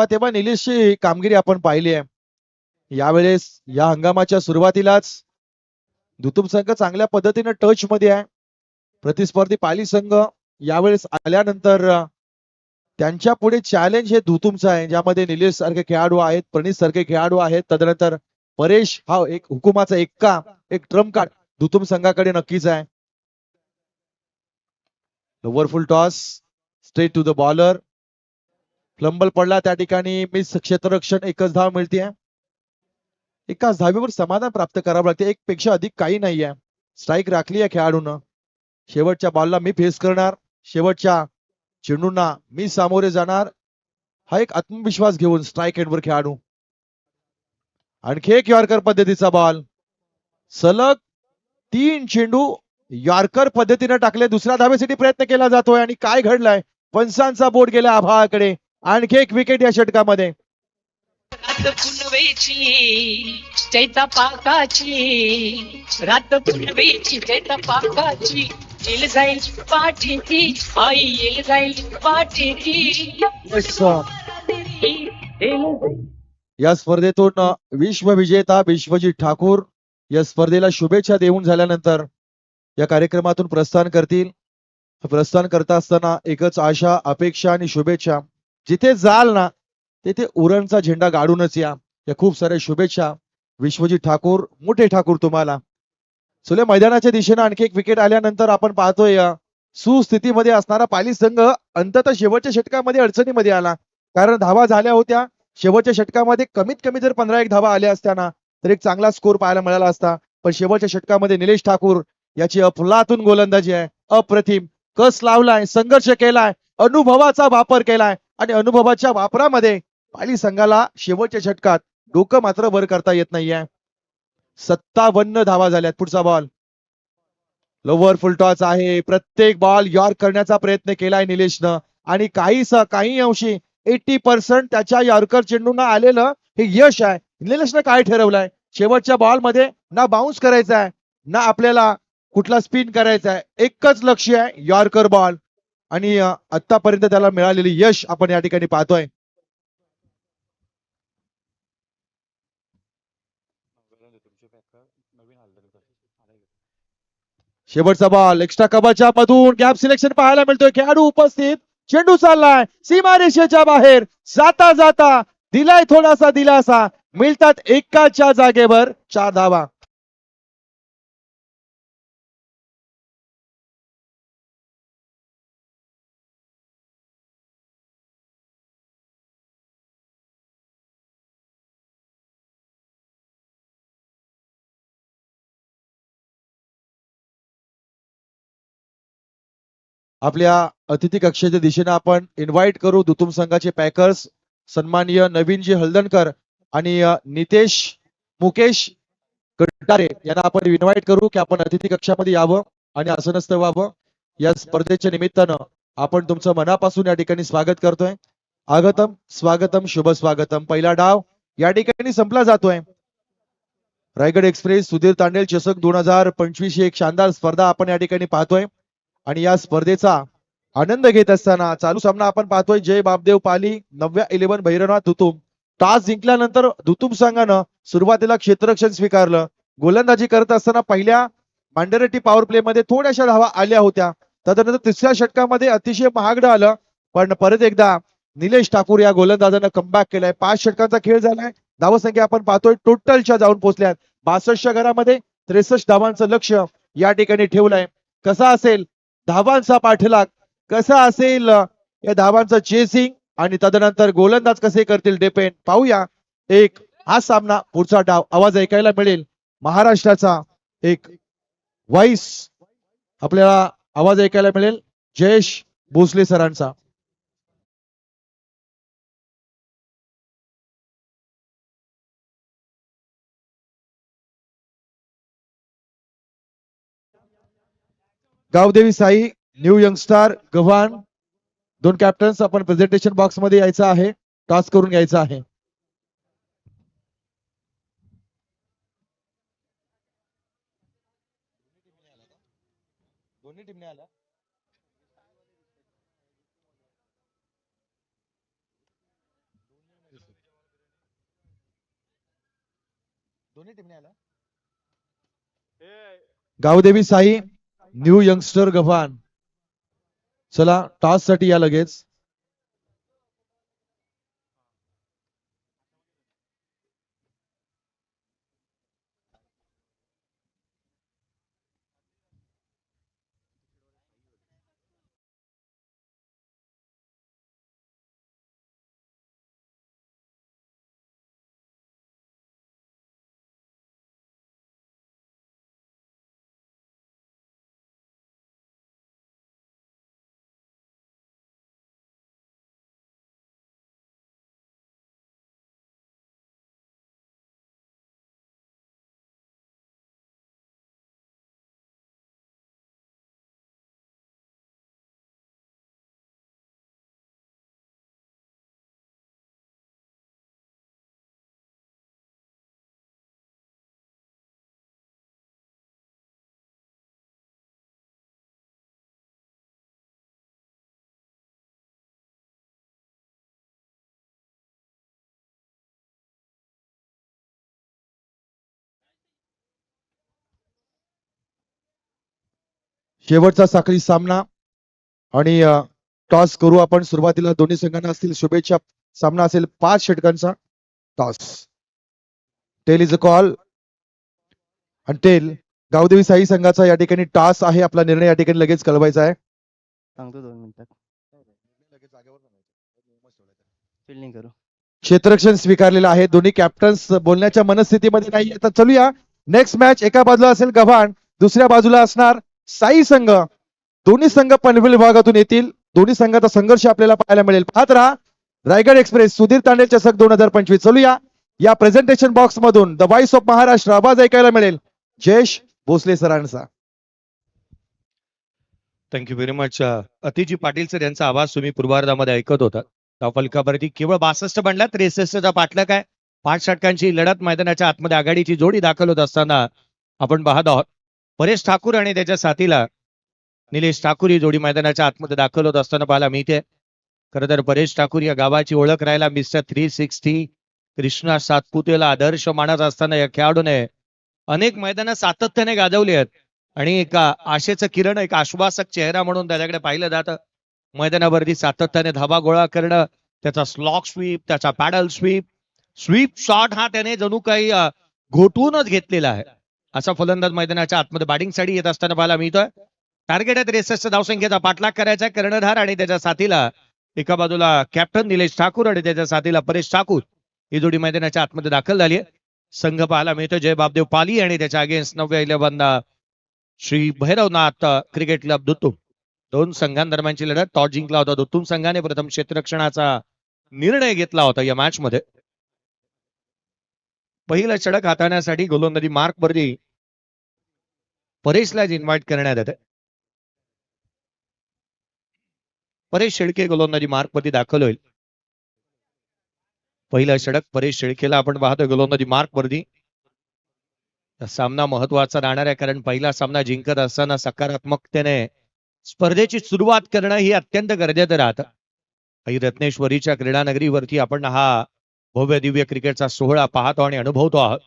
तेव्हा निलेशची कामगिरी आपण पाहिली आहे. यावेळेस या हंगामाच्या सुरुवातीलाच दुतुम संघ चांगल्या पद्धतीने टच मध्ये आहे. प्रतिस्पर्धी पाली संघ यावेळेस आल्यानंतर त्यांच्या पुढे चॅलेंज हे दुतुमचं आहे, ज्यामध्ये निलेश सारखे खेळाडू आहेत, प्रणीत सारखे खेळाडू आहेत. तदनंतर परेश हा एक हुकुमाचा एक्का, एक ट्रम्प कार्ड दुतुम संघाकडे नक्कीच आहे. Lower full toss, straight to the bowler, fumble पडला त्या ठिकाणी, मिस क्षेत्ररक्षण, एकच धाव मिळते. एकाच धावेवर समाधान प्राप्त करावं लागते, एक पेक्षा अधिक काही नाही आहे. स्ट्राईक राखली आहे खेळाडूनं. शेवटच्या बॉलला मी फेस करणार, शेवटच्या चेंडूंना मी सामोरे जाणार, हा एक आत्मविश्वास घेऊन स्ट्राईक एंडवर खेळाडू. आणखी एक यॉर्कर पद्धतीचा बॉल, सलग 3 चेंडू यॉर्कर पद्धतीने टाकले. दुसऱ्या धावेसाठी प्रयत्न केला जातोय आणि काय घडलंय, पंचांचा बोट गेला आभाळाकडे. आणखी एक विकेट या षटकामध्ये. रात पुनवेची चैता पाकाची, रात पुनवेची चैता पाकाची, येईल जाईल पाठीची, आई येईल जाईल पाठीची. या स्पर्धेतून विश्वविजेता विश्वजित ठाकूर या स्पर्धेला शुभेच्छा देऊन झाल्यानंतर या कार्यक्रमातून प्रस्थान करतील. प्रस्थान करता असताना एकच आशा, अपेक्षा आणि शुभेच्छा, जिथे जाल ना तिथे उरणचा झेंडा गाडूनच या. या खूप साऱ्या शुभेच्छा विश्वजित ठाकूर, मोठे ठाकूर तुम्हाला. सुले मैदानाच्या दिशेने आणखी एक विकेट आल्यानंतर आपण पाहतोय सुस्थितीमध्ये असणारा पाली संघ अंततः शेवटच्या षटकामध्ये अडचणीमध्ये आला. कारण धावा झाल्या होत्या शेवटच्या षटकामध्ये, कमीत कमी जर 15-1 धावा आल्या असत्या तर एक चांगला स्कोर पाहायला मिळाला असता. पण शेवटच्या षटकामध्ये निलेश ठाकूर याची अफलातून गोलंदाजी आहे, अप्रतिम. कस लावलाय, संघर्ष केलाय, अनुभवाचा वापर केलाय आणि अनुभवाच्या वापरामध्ये पाली संघाला शेवटच्या षटकात डोकं मात्र वर करता येत नाहीये. 57 धावा झाल्यात. पुढचा बॉल, लोवर फुल टॉस आहे. प्रत्येक बॉल यॉर्क करण्याचा प्रयत्न केलाय निलेशनं आणि काही अंशी 80% त्याच्या यॉर्कर चेंडूंना आलेलं हे यश आहे. निलेशनं काय ठरवलंय, शेवटच्या बॉल मध्ये ना बाउन्स करायचा आहे, ना आपल्याला कुठला स्पिन करायचा आहे, एकच लक्ष आहे, यॉर्कर बॉल. आणि आतापर्यंत त्याला मिळालेले यश आपण या ठिकाणी पाहतोय. शेवटचा बॉल, एक्स्ट्रा कव्हरच्या मधून गॅप सिलेक्शन पाहायला मिळतोय. खेळाडू उपस्थित, चेंडू चाललाय सीमारेषेच्या बाहेर, जाता जाता दिलाय थोडासा दिलासा, मिळतात एकाच्या जागेवर 4 धावा. आपल्या अतिथी कक्षेच्या दिशेने आपण इन्व्हाइट करू दुतुम संघाचे पॅकर्स सन्माननीय नवीनजी हलदणकर आणि नितेश मुकेश गटारे यांना आपण इन्व्हाइट करू की आपण अतिथी कक्षामध्ये यावं आणि आसनस्थ व्हावं. या स्पर्धेच्या निमित्तानं आपण तुमचं मनापासून या ठिकाणी स्वागत करतोय. आगतम स्वागतम शुभ स्वागतम. पहिला डाव या ठिकाणी संपला जातोय. रायगड एक्सप्रेस सुधीर तांडेल चषक 2025 ही एक शानदार स्पर्धा आपण या ठिकाणी पाहतोय आणि या स्पर्धेचा आनंद घेत असताना चालू सामना आपण पाहतोय. जय बापदेव पाली 9-11 भैरवनाथ धुतुम. टॉस जिंकल्यानंतर धुतुम संघानं सुरुवातीला क्षेत्ररक्षण स्वीकारलं. गोलंदाजी करत असताना पहिल्या मांडरेटी पॉवर प्ले मध्ये थोड्याशा धावा आल्या होत्या. त्यानंतर तिसऱ्या षटकामध्ये अतिशय महागडं आलं, पण परत एकदा निलेश ठाकूर या गोलंदाजानं कमबॅक केलाय. 5 षटकांचा खेळ झालाय. धावसंख्या आपण पाहतोय टोटलच्या जाऊन पोहोचल्यात 62च्या घरामध्ये 63 धावांचं लक्ष या ठिकाणी ठेवलंय. कसा असेल धावांचा पाठलाग, कसा असेल या धावांचं चेसिंग आणि तदनंतर गोलंदाज कसे करतील डिपेंड पाहूया. एक हा सामना पुढचा डाव आवाज ऐकायला मिळेल महाराष्ट्राचा एक व्हाईस आपल्याला आवाज ऐकायला मिळेल जयेश भोसले सरांचा. गावदेवी साई न्यू यंगस्टार गव्हाण 2 कॅप्टन्स आपण प्रेझेंटेशन बॉक्स मध्ये यायचं आहे. टॉस करून घ्यायचं आहे. दोन्ही टीमने आला. दोन्ही टीमने आला. गावदेवी साई न्यू यंगस्टर गव्हाण. चला टॉस साठी या लगेच. शेवटचा साखळी सामना आणि टॉस करू आपण. सुरुवातीला दोन्ही संघांना असतील शुभेच्छा. सामना असेल 5 षटकांचा. Toss tail is a call आणि टेल गावदेवी साई संघाचा या ठिकाणी टॉस आहे. आपला निर्णय या ठिकाणी लगेच कळवायचा आहे. सांगतो 2 मिनिटात फील्डिंग करू. क्षेत्ररक्षण स्वीकारलेलं आहे. दोन्ही कॅप्टन्स बोलण्याच्या मनस्थितीमध्ये नाही. आता चलूया नेक्स्ट मॅच. एका बाजूला असेल गव्हाण, दुसऱ्या बाजूला असणार साई संघ. दोन्ही संघ पनवेल विभागातून येतील. दोन्ही संघाचा संघर्ष आपल्याला पाहायला मिळेल. पाहत राहा रायगड एक्सप्रेस सुधीर तांडेल चषक 2025. चलूया या प्रेझेंटेशन बॉक्स मधून द व्हॉइस ऑफ महाराष्ट्र आवाज ऐकायला मिळेल जयेश भोसले सरांचा. Thank you very much. अतिजी पाटील सर यांचा आवाज तुम्ही पूर्वार्धामध्ये ऐकत होता. धावफलकावरती केवळ 62 बनला. 63चा पाठलाग आहे. 5 षटकांची लढत मैदानाच्या आतमध्ये आघाडीची जोडी दाखल होत असताना आपण पाहत आहोत. परेश ठाकूर आणि त्याच्या साथीला निलेश ठाकूर ही जोडी मैदानाच्या आतमध्ये दाखल होत असताना पाहायला मिळते. खरं तर परेश ठाकूर या गावाची ओळख राहायला मिस्टर 360 कृष्णा सातपुतेला आदर्श मानत असताना या खेळाडूने अनेक मैदानं सातत्याने गाजवली आहेत आणि एक आशेचं किरण, एक आश्वासक चेहरा म्हणून त्याच्याकडे पाहिलं जातं. मैदानावरती सातत्याने धावा गोळा करणं, त्याचा स्लॉक स्वीप, त्याचा पॅडल स्वीप, स्वीप शॉट हा त्याने जणू काही घोटूनच घेतलेला आहे. असा फलंदाज मैदानाच्या आतमध्ये बॅटिंगसाठी येत असताना पाहायला मिळतोय. टार्गेट आहे 63 धावसंख्येचा पाठलाग करायचा. कर्णधार आणि त्याच्या साथीला एका बाजूला कॅप्टन निलेश ठाकूर आणि त्याच्या साथीला परेश ठाकूर ही जोडी मैदानाच्या आतमध्ये दाखल झाली आहे. संघ पाहायला मिळतो जय बापदेव पाली आणि त्याच्या against 9-11 Shri Bhairavnath cricket club दुत्तुम. 2 संघांदरम्यानची लढत. टॉस जिंकला होता दुत्तुम संघाने. प्रथम क्षेत्ररक्षणाचा निर्णय घेतला होता या मॅच मध्ये. पहिलं षटक हाताळण्यासाठी गोलंदाजी मार्क वरती परेशला इन्व्हाइट करण्यात येते. परेश शेळके गोलंदाजी मार्क मध्ये दाखल होईल. पहिलं षटक परेश शेळकेला आपण पाहतोय गोलंदाजी मार्क वरती. सामना महत्वाचा राहणार आहे, कारण पहिला सामना जिंकत असताना सकारात्मकतेने स्पर्धेची सुरुवात करणं ही अत्यंत गरजेचं राहतं. आई रत्नेश्वरीच्या क्रीडा नगरीवरती आपण हा भव्य दिव्य क्रिकेटचा सोहळा पाहतो आणि अनुभवतो आहोत.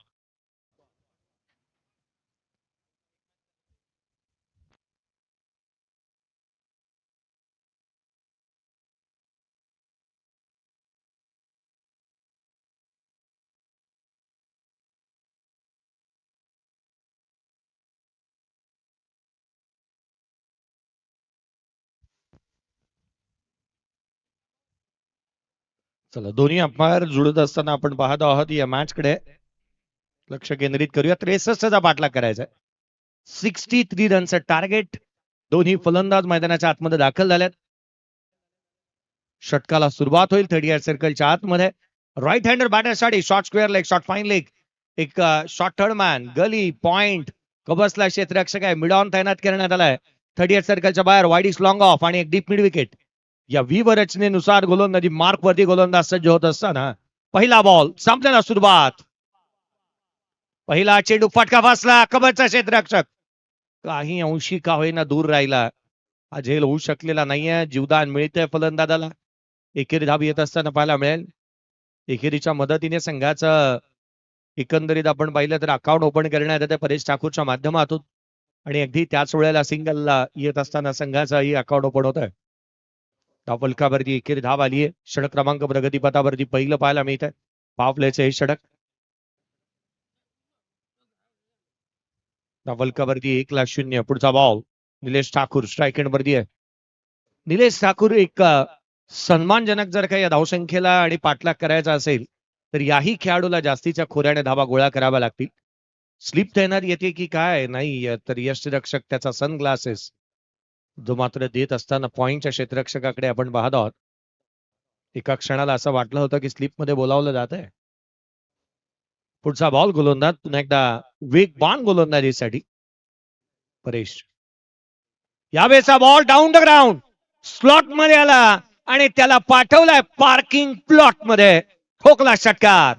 चला, दोन्ही अंपायर जुळत असताना आपण पाहतो आहोत या मॅच कडे लक्ष केंद्रित करूया. 63चा पाठलाग करायचा आहे. 63 रनचं टार्गेट. दोन्ही फलंदाज मैदानाच्या आतमध्ये दाखल झाल्यात. षटकाला सुरुवात होईल 38 सर्कलच्या आतमध्ये. राईट हँडर बॅटरसाठी short square leg, short fine leg, एक short third man, gully point, कबसला क्षेत्ररक्षक आहे, मिड ऑन तैनात करण्यात आलाय. 38 सर्कलच्या बाहेर वाईड इज लॉंग ऑफ आणि एक डीप मिड विकेट. या व्हीव रचनेनुसार गोलंदाजी मार्क वरती गोलंदाज सज्ज होत असताना पहिला बॉल संपल्याला सुरुवात. पहिला चेंडू फटका बसला, कबसचा क्षेत्ररक्षक काही अंशी का होईना दूर राहिला. हा झेल होऊ शकलेला नाहीये. जीवदान मिळतंय फलंदाजाला. एकेरी धाव येत असताना पाहायला मिळेल. एकेरीच्या मदतीने संघाचं एकंदरीत आपण पाहिलं तर अकाउंट ओपन करण्यात येते परेश ठाकूरच्या माध्यमातून, आणि अगदी त्याच वेळेला सिंगलला येत असताना संघाचाही अकाउंट ओपन होत आहे. धावफलकावरती एकेरी धाव आली आहे. षटक क्रमांक प्रगतीपथावरती पहिलं पाहायला मिळत आहे. पावलेचं हे षटक. धावफलकावरती 1-0. पुढचा ball Nilesh Thakur strike end वरती आहे. निलेश ठाकूर एक सन्मानजनक जर का या धावसंख्येला आणि पाठलाग करायचा असेल तर याही खेळाडूला जास्तीच्या खोऱ्याने धावा गोळा कराव्या लागतील. स्लिप तैनात येते की काय नाही, तर यष्टीरक्षक त्याचा सनग्लासेस जो मात्र देत असताना पॉइंटच्या क्षेत्ररक्षकाकडे आपण पाहत आहोत. एका क्षणाला असं वाटलं होतं की स्लिप मध्ये बोलावलं जात आहे. पुढचा बॉल गोलंदाज पुन्हा एकदा वेगवान गोलंदाजीसाठी परेश. यावेळेचा ball down the ground slot मध्ये आला आणि त्याला पाठवलाय पार्किंग प्लॉट मध्ये. ठोकला षटकार.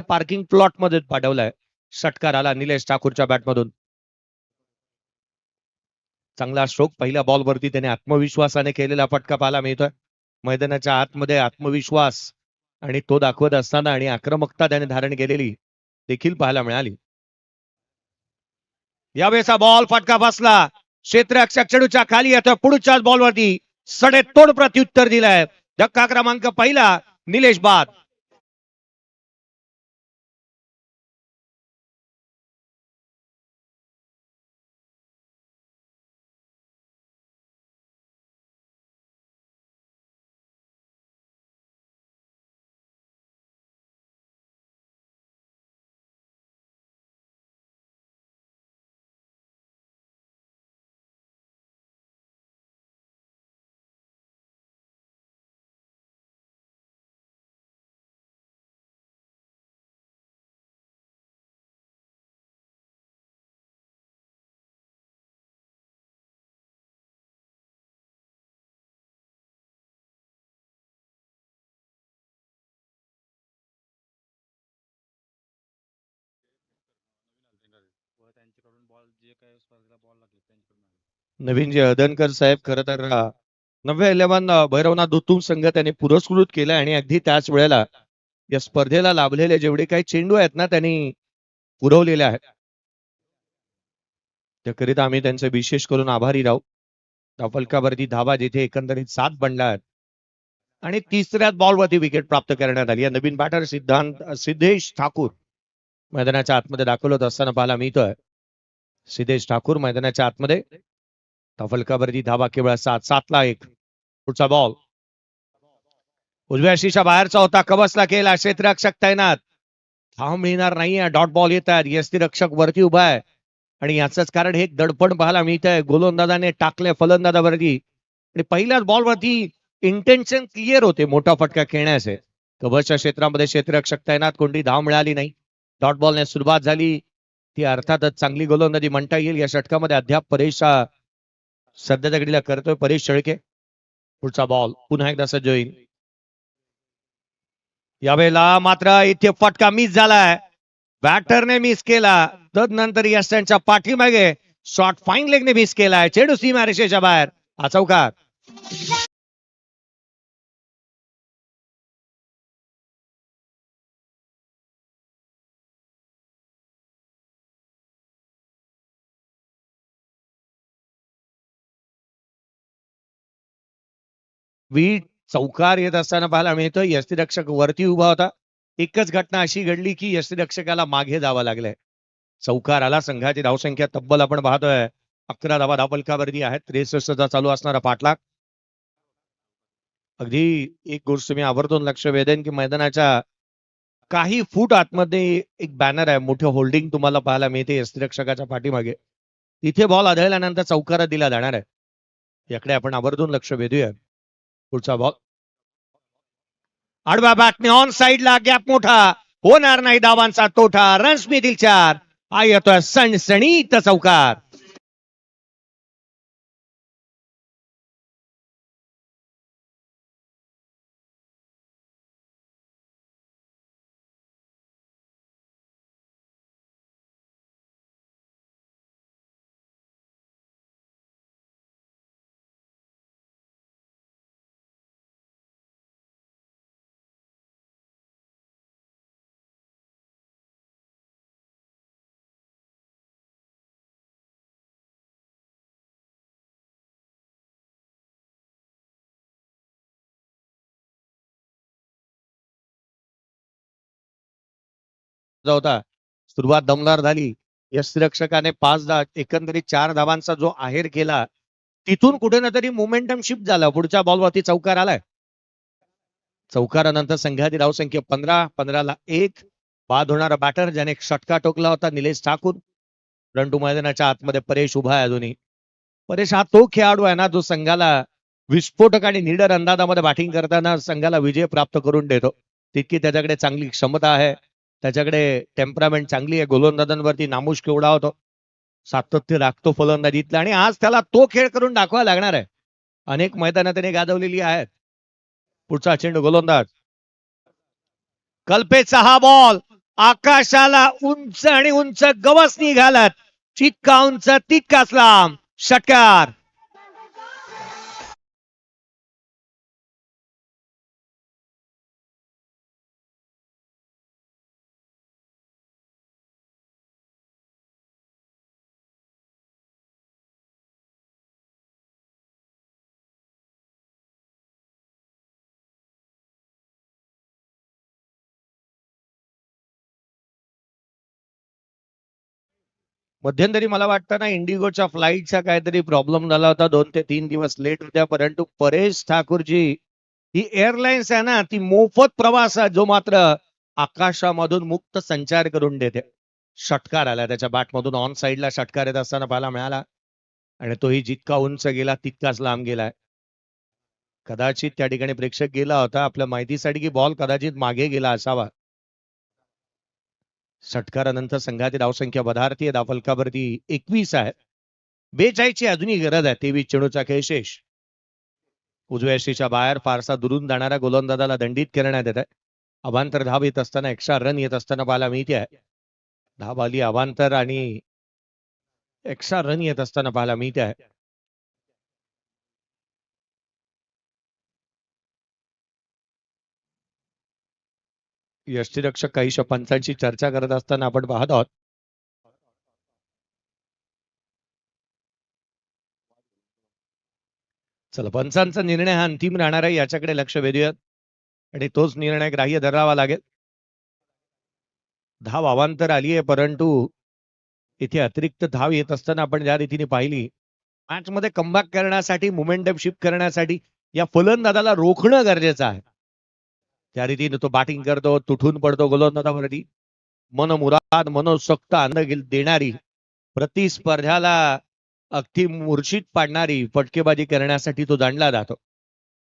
पार्किंग प्लॉट मध्ये पाठवलाय. षटकार आला निलेश ठाकूरच्या बॅटमधून. चांगला स्ट्रोक. पहिल्या बॉल वरती त्याने आत्मविश्वासाने केलेला फटका पाहायला मिळतोय. मैदानाच्या आतमध्ये आत्मविश्वास आणि तो दाखवत असताना आणि आक्रमकता त्याने धारण केलेली देखील पाहायला मिळाली. यावेळेचा बॉल फटका बसला. क्षेत्ररक्षक चेंडूच्या खाली येतोय. पुढच्याच बॉलवरती सडेतोड प्रत्युत्तर दिलंय. धक्का क्रमांक पहिला निलेश बाद. नवीन जे अदनकर साहेब खरं तर नव्या 11 भैरवनाथ दुतुंग संघ त्यांनी पुरस्कृत केला आणि अगदी त्याच वेळेला या स्पर्धेला लाभलेले जेवढे काही चेंडू आहेत ना त्यांनी पुरवलेले आहेत. त्याकरिता आम्ही त्यांचे विशेष करून आभारी राहू. धावफलकावरती धावा जिथे एकंदरीत 7 बनल्या आणि तिसऱ्याच बॉलवरती विकेट प्राप्त करण्यात आली. नवीन बॅटर सिद्धेश ठाकूर मैदानाच्या आतमध्ये दाखल होत असताना पाहायला मिळतोय. सिद्धेश ठाकूर मैदानाच्या आतमध्ये. धावफलकावरती धावा केवळ 7ला 1. पुढचा बॉल उजव्या शीच्या बाहेरचा होता. कबसला केला. क्षेत्ररक्षक तैनात. धाव मिळणार नाहीये. डॉट बॉल येतात. यष्टीरक्षक वरती उभा आहे आणि याचंच कारण हे दडपण पाहायला मिळतंय. गोलंदाजाने टाकले फलंदाजावरती आणि पहिल्याच बॉलवरती इंटेन्शन क्लिअर होते मोठा फटका खेळण्याचे. कव्हरच्या क्षेत्रामध्ये क्षेत्ररक्षक तैनात, कोणती धाव मिळाली नाही. डॉट बॉलने सुरुवात झाली. ती अर्थातच चांगली गोलंदाजी म्हणता येईल. या षटकामध्ये अद्याप परेश सध्याच्या घडीला करतोय परेश शेळके. पुढचा बॉल पुन्हा एकदा सज्ज होईल. यावेळेला मात्र इथे फटका मिस झालाय. बॅटरने मिस केला. तदनंतर यशांच्या पाठीमागे शॉट फाईन लेगने मिस केलाय. चेंडू सीमारेषेच्या बाहेर. हा चौकार. वीट चौकार येत असताना पाहायला मिळतं. यष्टीरक्षक वरती उभा होता. एकच घटना अशी घडली की यष्टीरक्षकाला मागे जावं लागलंय. चौकार आला. संघाची धावसंख्या तब्बल आपण पाहतोय 11 धावा धावफलकावरती आहेत. 63 चा चालू असणारा पाठलाग. अगदी एक गोष्ट मी आवर्जून लक्ष वेधेन की मैदानाच्या काही फूट आतमध्ये एक बॅनर आहे, मोठं होल्डिंग तुम्हाला पाहायला मिळते यष्टीरक्षकाच्या पाठीमागे. तिथे बॉल आदळल्यानंतर चौकार दिला जाणार आहे. याकडे आपण आवर्जून लक्ष वेधूया. पुढचा बॉल आडव्या बॅटने ऑन साइडला गॅप मोठा. होणार नाही धावांचा तोठा. रन्स मिळतील 4. हा येतोय सणसणीत चौकार. होता. सुरुवात दमदार झाली. यष्टीरक्षकाने 5 एकंदरीत 4 धावांचा जो आहेर केला, तिथून कुठे ना तरी मोमेंटम शिफ्ट झाला. पुढच्या बॉलवरती चौकार आलाय. चौकारानंतर संघाची धावसंख्या 15. 15ला 1. बाद होणारा बॅटर ज्याने षटका टोकला होता निलेश ठाकूर. रंटू मैदानाच्या आतमध्ये परेश उभा आहे अजूनही. परेश हा तो खेळाडू आहे ना जो संघाला विस्फोटक आणि निडर अंदाजामध्ये बॅटिंग करताना संघाला विजय प्राप्त करून देतो. तितकी त्याच्याकडे चांगली क्षमता आहे. त्याच्याकडे टेम्परामेंट चांगली आहे. गोलंदाजांवरती नामुष्की उडावतो. सातत्य राखतो फलंदाजीतला आणि आज त्याला तो खेळ करून दाखवायला लागणार आहे. अनेक मैदानात त्याने गाजवलेली आहेत. पुढचा चेंडू गोलंदाज कल्पेचा हा बॉल आकाशाला उंच आणि उंच गवस निघालत. जितका उंच तितकाच लांब. षटकार. मध्यंतरी मला वाटतं ना इंडिगोच्या फ्लाईटचा काहीतरी प्रॉब्लेम झाला होता. 2 ते 3 दिवस लेट होत्या. परंतु परेश ठाकूरजी ही एअरलाइन्स आहे ना ती मोफत प्रवास आहे जो मात्र आकाशामधून मुक्त संचार करून देते. षटकार आला त्याच्या बॅटमधून. ऑन साइडला षटकार येत असताना पाहायला मिळाला आणि तोही जितका उंच गेला तितकाच लांब गेलाय. कदाचित त्या ठिकाणी प्रेक्षक गेला होता आपल्या माहितीसाठी की बॉल कदाचित मागे गेला असावा. षटकारानंतर संघाची धावसंख्या वधारतीय. धावफलकावरती 21 आहे. 42 ची अजूनही गरज आहे. 23 चेंडूचा खेळ शेष. उजव्या यष्टीच्या बाहेर फारसा दुरून जाणाऱ्या गोलंदाजाला दंडित करण्यात येत आहे. अवांतर धाव येत असताना एक्स्ट्रा रन येत असताना पाहायला मिळते आहे. धाव आली अवांतर आणि एक्स्ट्रा रन येत असताना पाहायला मिळते आहे. यष्टीरक्षक काहीशा पंचांची चर्चा करत असताना आपण पाहत आहोत. चला पंचांचा निर्णय हा अंतिम राहणार आहे याच्याकडे लक्ष वेधूयात आणि तोच निर्णय ग्राह्य धरावा लागेल. धाव अवांतर आली आहे परंतु इथे अतिरिक्त धाव येत असताना आपण ज्या रीतीने पाहिली मॅच मध्ये कमबॅक करण्यासाठी मोमेंटम शिफ्ट करण्यासाठी या फलंदाजाला रोखणं गरजेचं आहे. त्या रीतीने तो बॅटिंग करतो. तुटून पडतो गोलंदाजावरती. मनमुराद मनोसक्त आनंद देणारी प्रतिस्पर्ध्याला अगदी मूर्छित पाडणारी फटकेबाजी करण्यासाठी तो जाणला जातो.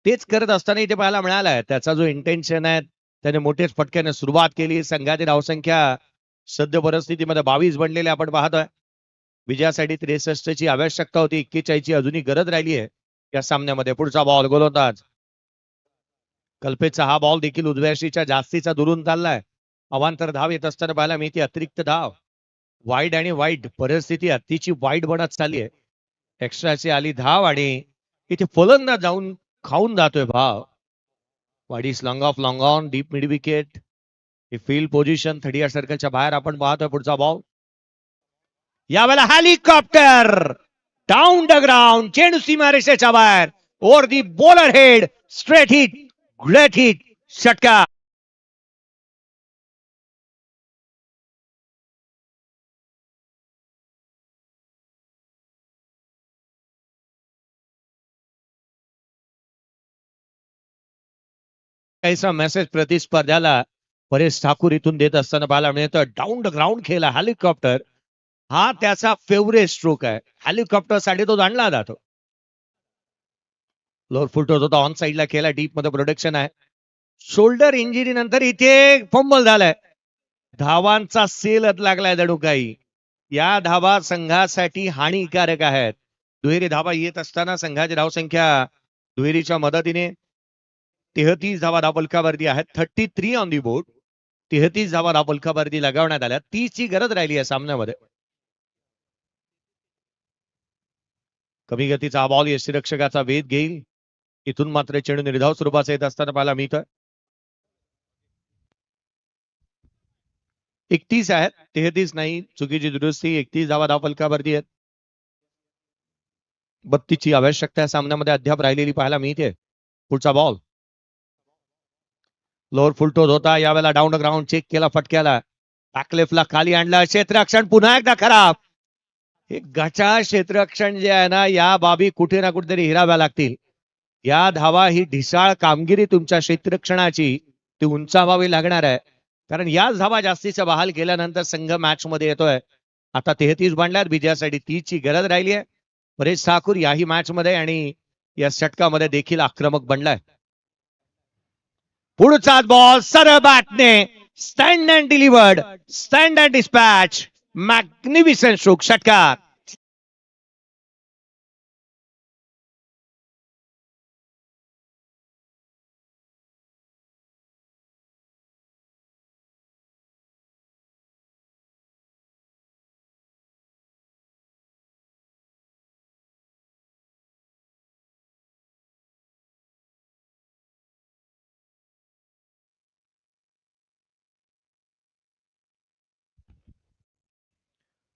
तेच करत असताना इथे पाहायला मिळालाय त्याचा जो इंटेन्शन आहे, त्याने मोठ्याच फटक्याने सुरुवात केली. संघाची धावसंख्या सद्य परिस्थितीमध्ये 22 बनलेली आपण पाहतोय. विजयासाठी 63 ची आवश्यकता होती, 41 ची अजूनही गरज राहिली आहे या सामन्यामध्ये. पुढचा बॉल गोलंदाज कल्पेचा हा बॉल देखील उजव्याशीच्या जास्तीचा दुरून चाललाय. अवांतर धाव येत असताना पाहायला मिळते. अतिरिक्त धाव, वाईड आणि वाईड परिस्थिती अतिची वाईड बनत चालली आहे. एक्स्ट्राची आली धाव आणि इथे फलंदाज जाऊन खाऊन जातोय भाव. वाडीस long off long on deep mid wicket. ही फील्ड पोझिशन 30 सर्कलच्या बाहेर आपण पाहतोय. पुढचा बॉल यावेळेला हेलिकॉप्टर डाऊन द ग्राउंड. चेंडू सीमारेषेच्या बाहेर. ओव्हर दी bowler head. Straight hit, great hit, षटकार. काहीसा मेसेज प्रतिस्पर्ध्याला परेश ठाकूर इथून देत असताना पाहायला मिळतं. डाऊन द ग्राउंड खेळला हेलिकॉप्टर. हा त्याचा फेवरेट स्ट्रोक आहे. हेलिकॉप्टर साठी तो जाणला जातो. लोअर फुटत होता, ऑन साइडला केला. डीप मध्ये प्रोडक्शन आहे. शोल्डर इंजुरी नंतर इथे फंबल झालाय. धावांचा सेलच लागलाय जणू काही. या धावा संघासाठी हानिकारक आहेत. दुहेरी धावा येत असताना संघाची धावसंख्या दुहेरीच्या मदतीने 33 धावा धावफलकावरती आहेत. 33 ऑन दी बोर्ड. 33 धावा धावफलकावरती लगावण्यात आल्या. 30 ची गरज राहिली आहे सामन्यामध्ये. कमी गतीचा हा बॉल यष्टीरक्षकाचा वेध घेईल. इथून मात्र चेंडू निर्धाव स्वरूपाचा येत असताना पाहायला मिळतं. 31 आहेत, 33 नाही. चुकीची दुरुस्ती. 31 धावा धावफलकावरती आहेत. 32 ची आवश्यकता सामन्यामध्ये अद्याप राहिलेली पाहायला मिळते. पुढचा बॉल लोअर फुलटोज होता. यावेळेला डाऊन द ग्राउंड चेक केला फटक्याला. बॅकलेफ्टला खाली आणला. क्षेत्ररक्षण पुन्हा एकदा खराब. हे गचा क्षेत्ररक्षण जे आहे ना, या बाबी कुठे ना कुठेतरी हिराव्या लागतील. या धावा ही ढिसाळ कामगिरी तुमच्या क्षेत्ररक्षणाची ती उंचावावी लागणार आहे. कारण याच धावा जास्तीच्या बहाल केल्यानंतर संघ मॅच मध्ये येतोय. आता 33 बनल्यात. विजयासाठी 30 ची गरज राहिली आहे. परेश ठाकूर याही मॅच मध्ये आणि या षटकामध्ये देखील आक्रमक बनलाय. पुढचा बॉल सरळ बॅटने stand and delivered. Stand and dispatch. Magnificent stroke, षटकार.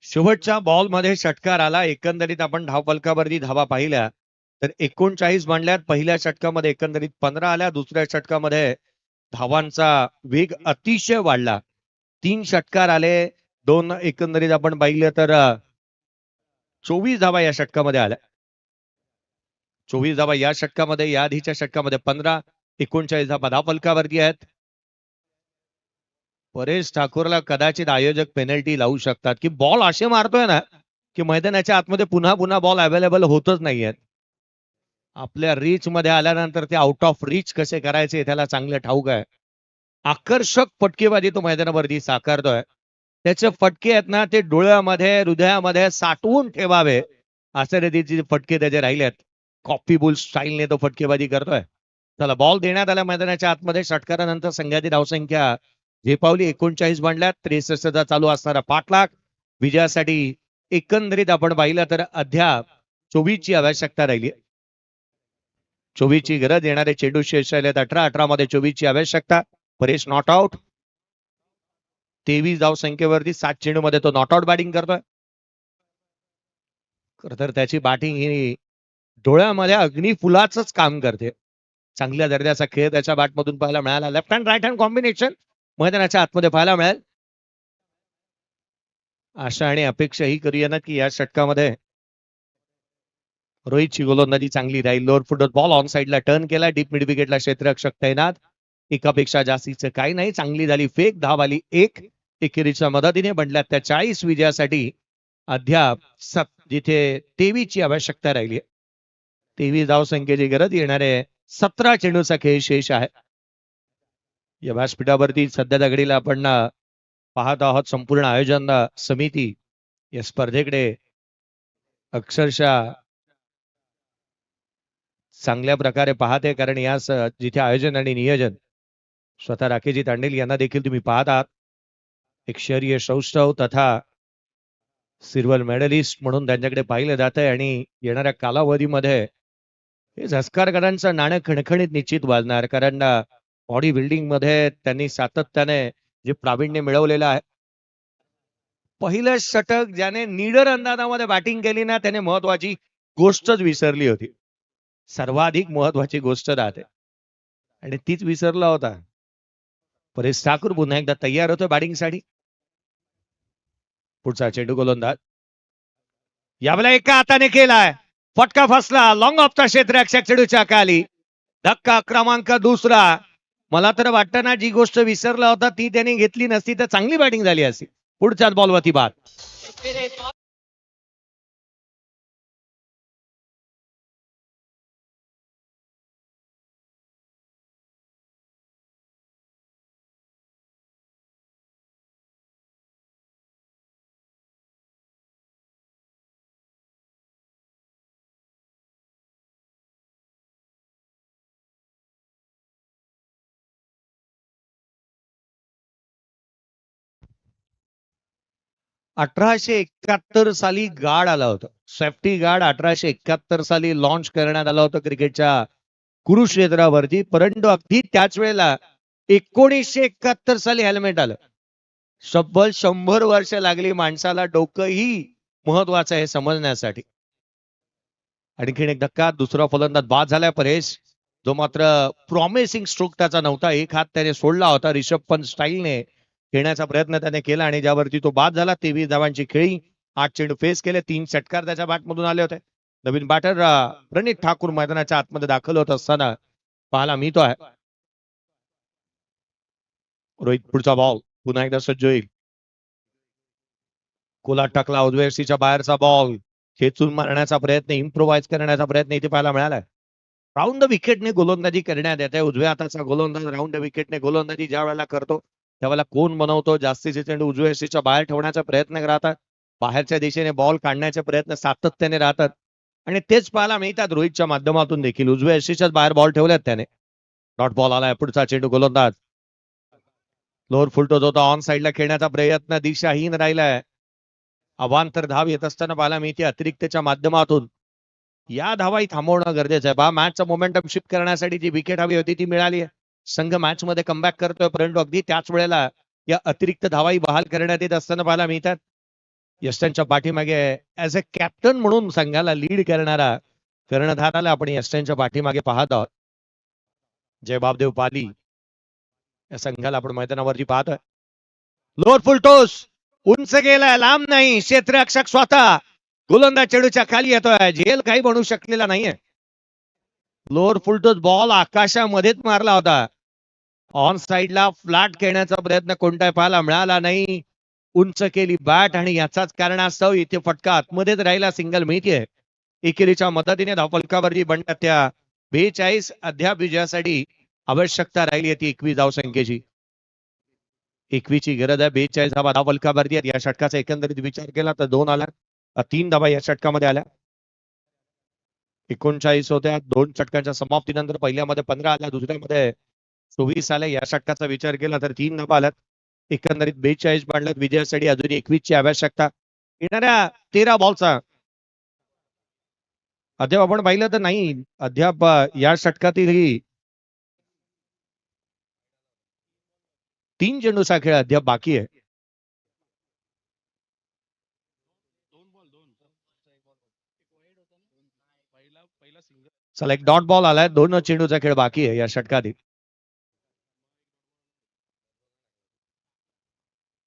शेवटच्या बॉलमध्ये षटकार आला. एकंदरीत आपण धावफलकावरती धावा पाहिल्या तर 39 बनल्यात. पहिल्या षटकामध्ये एकंदरीत 15 आल्या. दुसऱ्या षटकामध्ये धावांचा वेग अतिशय वाढला. 3 षटकार आले. 2 एकंदरीत आपण पाहिलं तर 24 धावा या षटकामध्ये आल्या. 24 धावा या षटकामध्ये. या आधीच्या षटकामध्ये 15. 39 धावा धावफलकावरती आहेत. परेश ठाकूरला कदाचित आयोजक पेनल्टी लावू शकतात की बॉल असे मारतोय ना की मैदानाच्या आतमध्ये पुन्हा पुन्हा बॉल अवेलेबल होतच नाहीयेत. आपल्या रीच मध्ये आल्यानंतर ते आउट ऑफ रीच कसे करायचे त्याला चांगलं ठाऊक आहे. आकर्षक फटकेबाजी तो मैदानावरती साकारतोय. त्याचे फटके आहेत ना ते डोळ्यामध्ये हृदयामध्ये साठवून ठेवावे असे रीतीचे फटके त्याचे राहिलेत. कॉपी बुल स्टाईलने तो फटकेबाजी करतोय. चला बॉल देण्यात आला मैदानाच्या आतमध्ये. षटकारानंतर संघाची धावसंख्या झेपावली. 39 बनल्यात. 63 चा चालू असणारा पाठलाग. विजयासाठी एकंदरीत आपण पाहिलं तर अद्याप 24 ची आवश्यकता राहिली. 24 ची गरज. येणारे चेंडू शेष राहिलेत 18 मध्ये 24 ची आवश्यकता. Paresh not out. 23 धाव संख्येवरती 7 चेंडू मध्ये तो नॉट आउट बॅटिंग करतोय. तर त्याची बॅटिंग ही डोळ्यामध्ये अग्निफुलाच काम करते. चांगल्या दर्जाचा खेळ त्याच्या बॅटमधून पाहायला मिळाला. Left hand right hand combination मैदानाच्या आतमध्ये पाहायला मिळेल. आशा आणि अपेक्षा ही करूया ना की या षटकामध्ये रोहितची गोलंदाजी चांगली राहील. लोअर फुटबॉल बॉल ऑन साइडला टर्न केला. डीप मिड विकेटला क्षेत्ररक्षक तैनात. एकापेक्षा जास्तीचं काही नाही. चांगली झाली फेक. धाव आली 1. एकेरीच्या मदतीने बनल्यात त्या 40. विजयासाठी अद्याप जिथे 23 ची आवश्यकता राहिली आहे. 23 धावसंख्येची गरज येणारे 17 चेंडूचा खेळ शेष आहे. या व्यासपीठावरती सध्या घडीला आपण पाहत आहोत संपूर्ण आयोजन समिती या स्पर्धेकडे अक्षरशः चांगल्या प्रकारे पाहते, कारण यास जिथे आयोजन आणि नियोजन स्वतः राकेशजी तांडेल यांना देखील तुम्ही पाहत आहात. एक शहरीय सौष्ठव तथा सिल्वर मेडलिस्ट म्हणून त्यांच्याकडे पाहिलं जात आहे आणि येणाऱ्या कालावधीमध्ये हे झस्कारकरांचं नाणं खणखणीत निश्चित वाजणार, कारण बॉडी बिल्डिंग मध्ये त्यांनी सातत्याने जे प्रावीण्य मिळवलेलं आहे. पहिलं षटक ज्याने निडर अंदाजामध्ये बॅटिंग केली ना, त्याने महत्वाची गोष्टच विसरली होती. सर्वाधिक महत्वाची गोष्ट राहते आणि तीच विसरला होता. परेश ठाकूर पुन्हा एकदा तयार होतो बॅटिंगसाठी. पुढचा चेंडू गोलंदाज यावेळेला एका हाताने केलाय, फटका फसला लॉंग ऑफचा क्षेत्ररक्षक चेंडूच्या खाली. धक्का क्रमांक दुसरा. मला तर वाटतं ना, जी गोष्ट विसरला होता ती त्यांनी घेतली नसती तर चांगली बॅटिंग झाली असती. पुढच्याच बॉलवरती बाद. अठराशे 71 साली गार्ड आला होता. सेफ्टी गार्ड 1871 साली लॉन्च करण्यात आलं होतं क्रिकेटच्या कुरुक्षेत्रावरती, परंतु अगदी त्याच वेळेला 1971 साली हेल्मेट आलं. तब्बल 100 वर्ष लागली माणसाला डोकंही महत्वाचं आहे समजण्यासाठी. आणखीन एक धक्का, दुसरा फलंदाज बाद झालाय परेश, जो मात्र प्रॉमिसिंग स्ट्रोक त्याचा नव्हता. एक हात त्याने सोडला होता, रिषभ पंत स्टाईलने खेळण्याचा प्रयत्न त्याने केला आणि ज्यावरती तो बाद झाला. 23 धावांची खेळी, 8 चेंडू फेस केले, 3 षटकार त्याच्या बॅटमधून आले होते. नवीन बॅटर प्रणित ठाकूर मैदानाच्या आतमध्ये दाखल होत असताना पाहायला मिळतो आहे. रोहित पुढचा बॉल पुन्हा एकदा सज्ज होईल. कोला टाकला उजव्या बाहेरचा बॉल, खेचून मारण्याचा प्रयत्न, इम्प्रोवाइज करण्याचा प्रयत्न इथे पाहायला मिळालाय. राऊंड द विकेटने गोलंदाजी करण्यात येते. उजव्या हाताचा गोलंदाज राऊंड द विकेटने गोलंदाजी ज्या वेळेला करतो त्यावेळेला कोण बनवतो, जास्तीचे चेंडू उजव्या यष्टीच्या बाहेर ठेवण्याचा प्रयत्न राहतात, बाहेरच्या दिशेने बॉल काढण्याचे प्रयत्न सातत्याने राहतात आणि तेच पाहायला मिळतात रोहितच्या माध्यमातून देखील. उजव्या यष्टीच्याच बाहेर बॉल ठेवल्यात त्याने. डॉट बॉल आलाय. पुढचा चेंडू गोलंदाज लोअर फुलटोज होता, ऑन साईडला खेळण्याचा प्रयत्न दिशाहीन राहिलाय. अवांतर धाव येत असताना पाहायला मिळते अतिरिक्तच्या माध्यमातून. या धावाही थांबवणं गरजेचं आहे. बा मॅचचा मोमेंटम शिफ्ट करण्यासाठी जी विकेट हवी होती ती मिळाली आहे. संघ मॅच मध्ये कमबॅक करतोय, परंतु अगदी त्याच वेळेला या अतिरिक्त धावाही बहाल करण्यात येत असताना पाहायला मिळतात. यस्टनच्या पाठीमागे ऍज अ कॅप्टन म्हणून संघाला लीड करणारा कर्णधाराला आपण यस्टनच्या पाठीमागे पाहत आहोत. जयबाबदेव पाली या संघाला आपण मैदानावरती पाहतोय. लोअर फुल टोस उंच गेलाय, लांब नाही. क्षेत्ररक्षक स्वतः गोलंदाज चेंडूच्या खाली येतोय. झेल काही बनू शकलेला नाहीये. लोअर फुलटोस बॉल आकाशामध्येच मारला होता. ऑन साईडला फ्लॅट खेळण्याचा प्रयत्न कोणताही पाहायला मिळाला नाही. उंच केली बॅट आणि याचाच कारणास्तव इथे फटका आतमध्येच राहिला. सिंगल मिळतीये. एकेरीच्या मदतीने धावफलकावरती बनतात त्या 42 अद्याप विजयासाठी आवश्यकता राहिली होती 21 धावसंख्येची. 21 ची गरज आहे. 42 धावा धावफलकावरती आहेत. या षटकाचा एकंदरीत विचार केला तर 2 आला, 3 धावा या षटकामध्ये आल्या. 39 होत्या. 2 षटकांच्या समाप्तीनंतर पहिल्यामध्ये 15 आल्या, दुसऱ्यामध्ये 24 आल्या. या षटकाचा विचार केला तर 3 धावा आल्यात. एकंदरीत 42 मांडल्यात विजयासाठी. अजून 21 ची आवश्यकता. येणाऱ्या 13 बॉलचा अद्याप आपण पाहिलं तर नाही. अद्याप या षटकातील 3 चेंडूचा खेळ अद्याप बाकी आहे. चला, एक डॉट बॉल आलाय. 2 चेंडूचा खेळ बाकी आहे या षटकातील.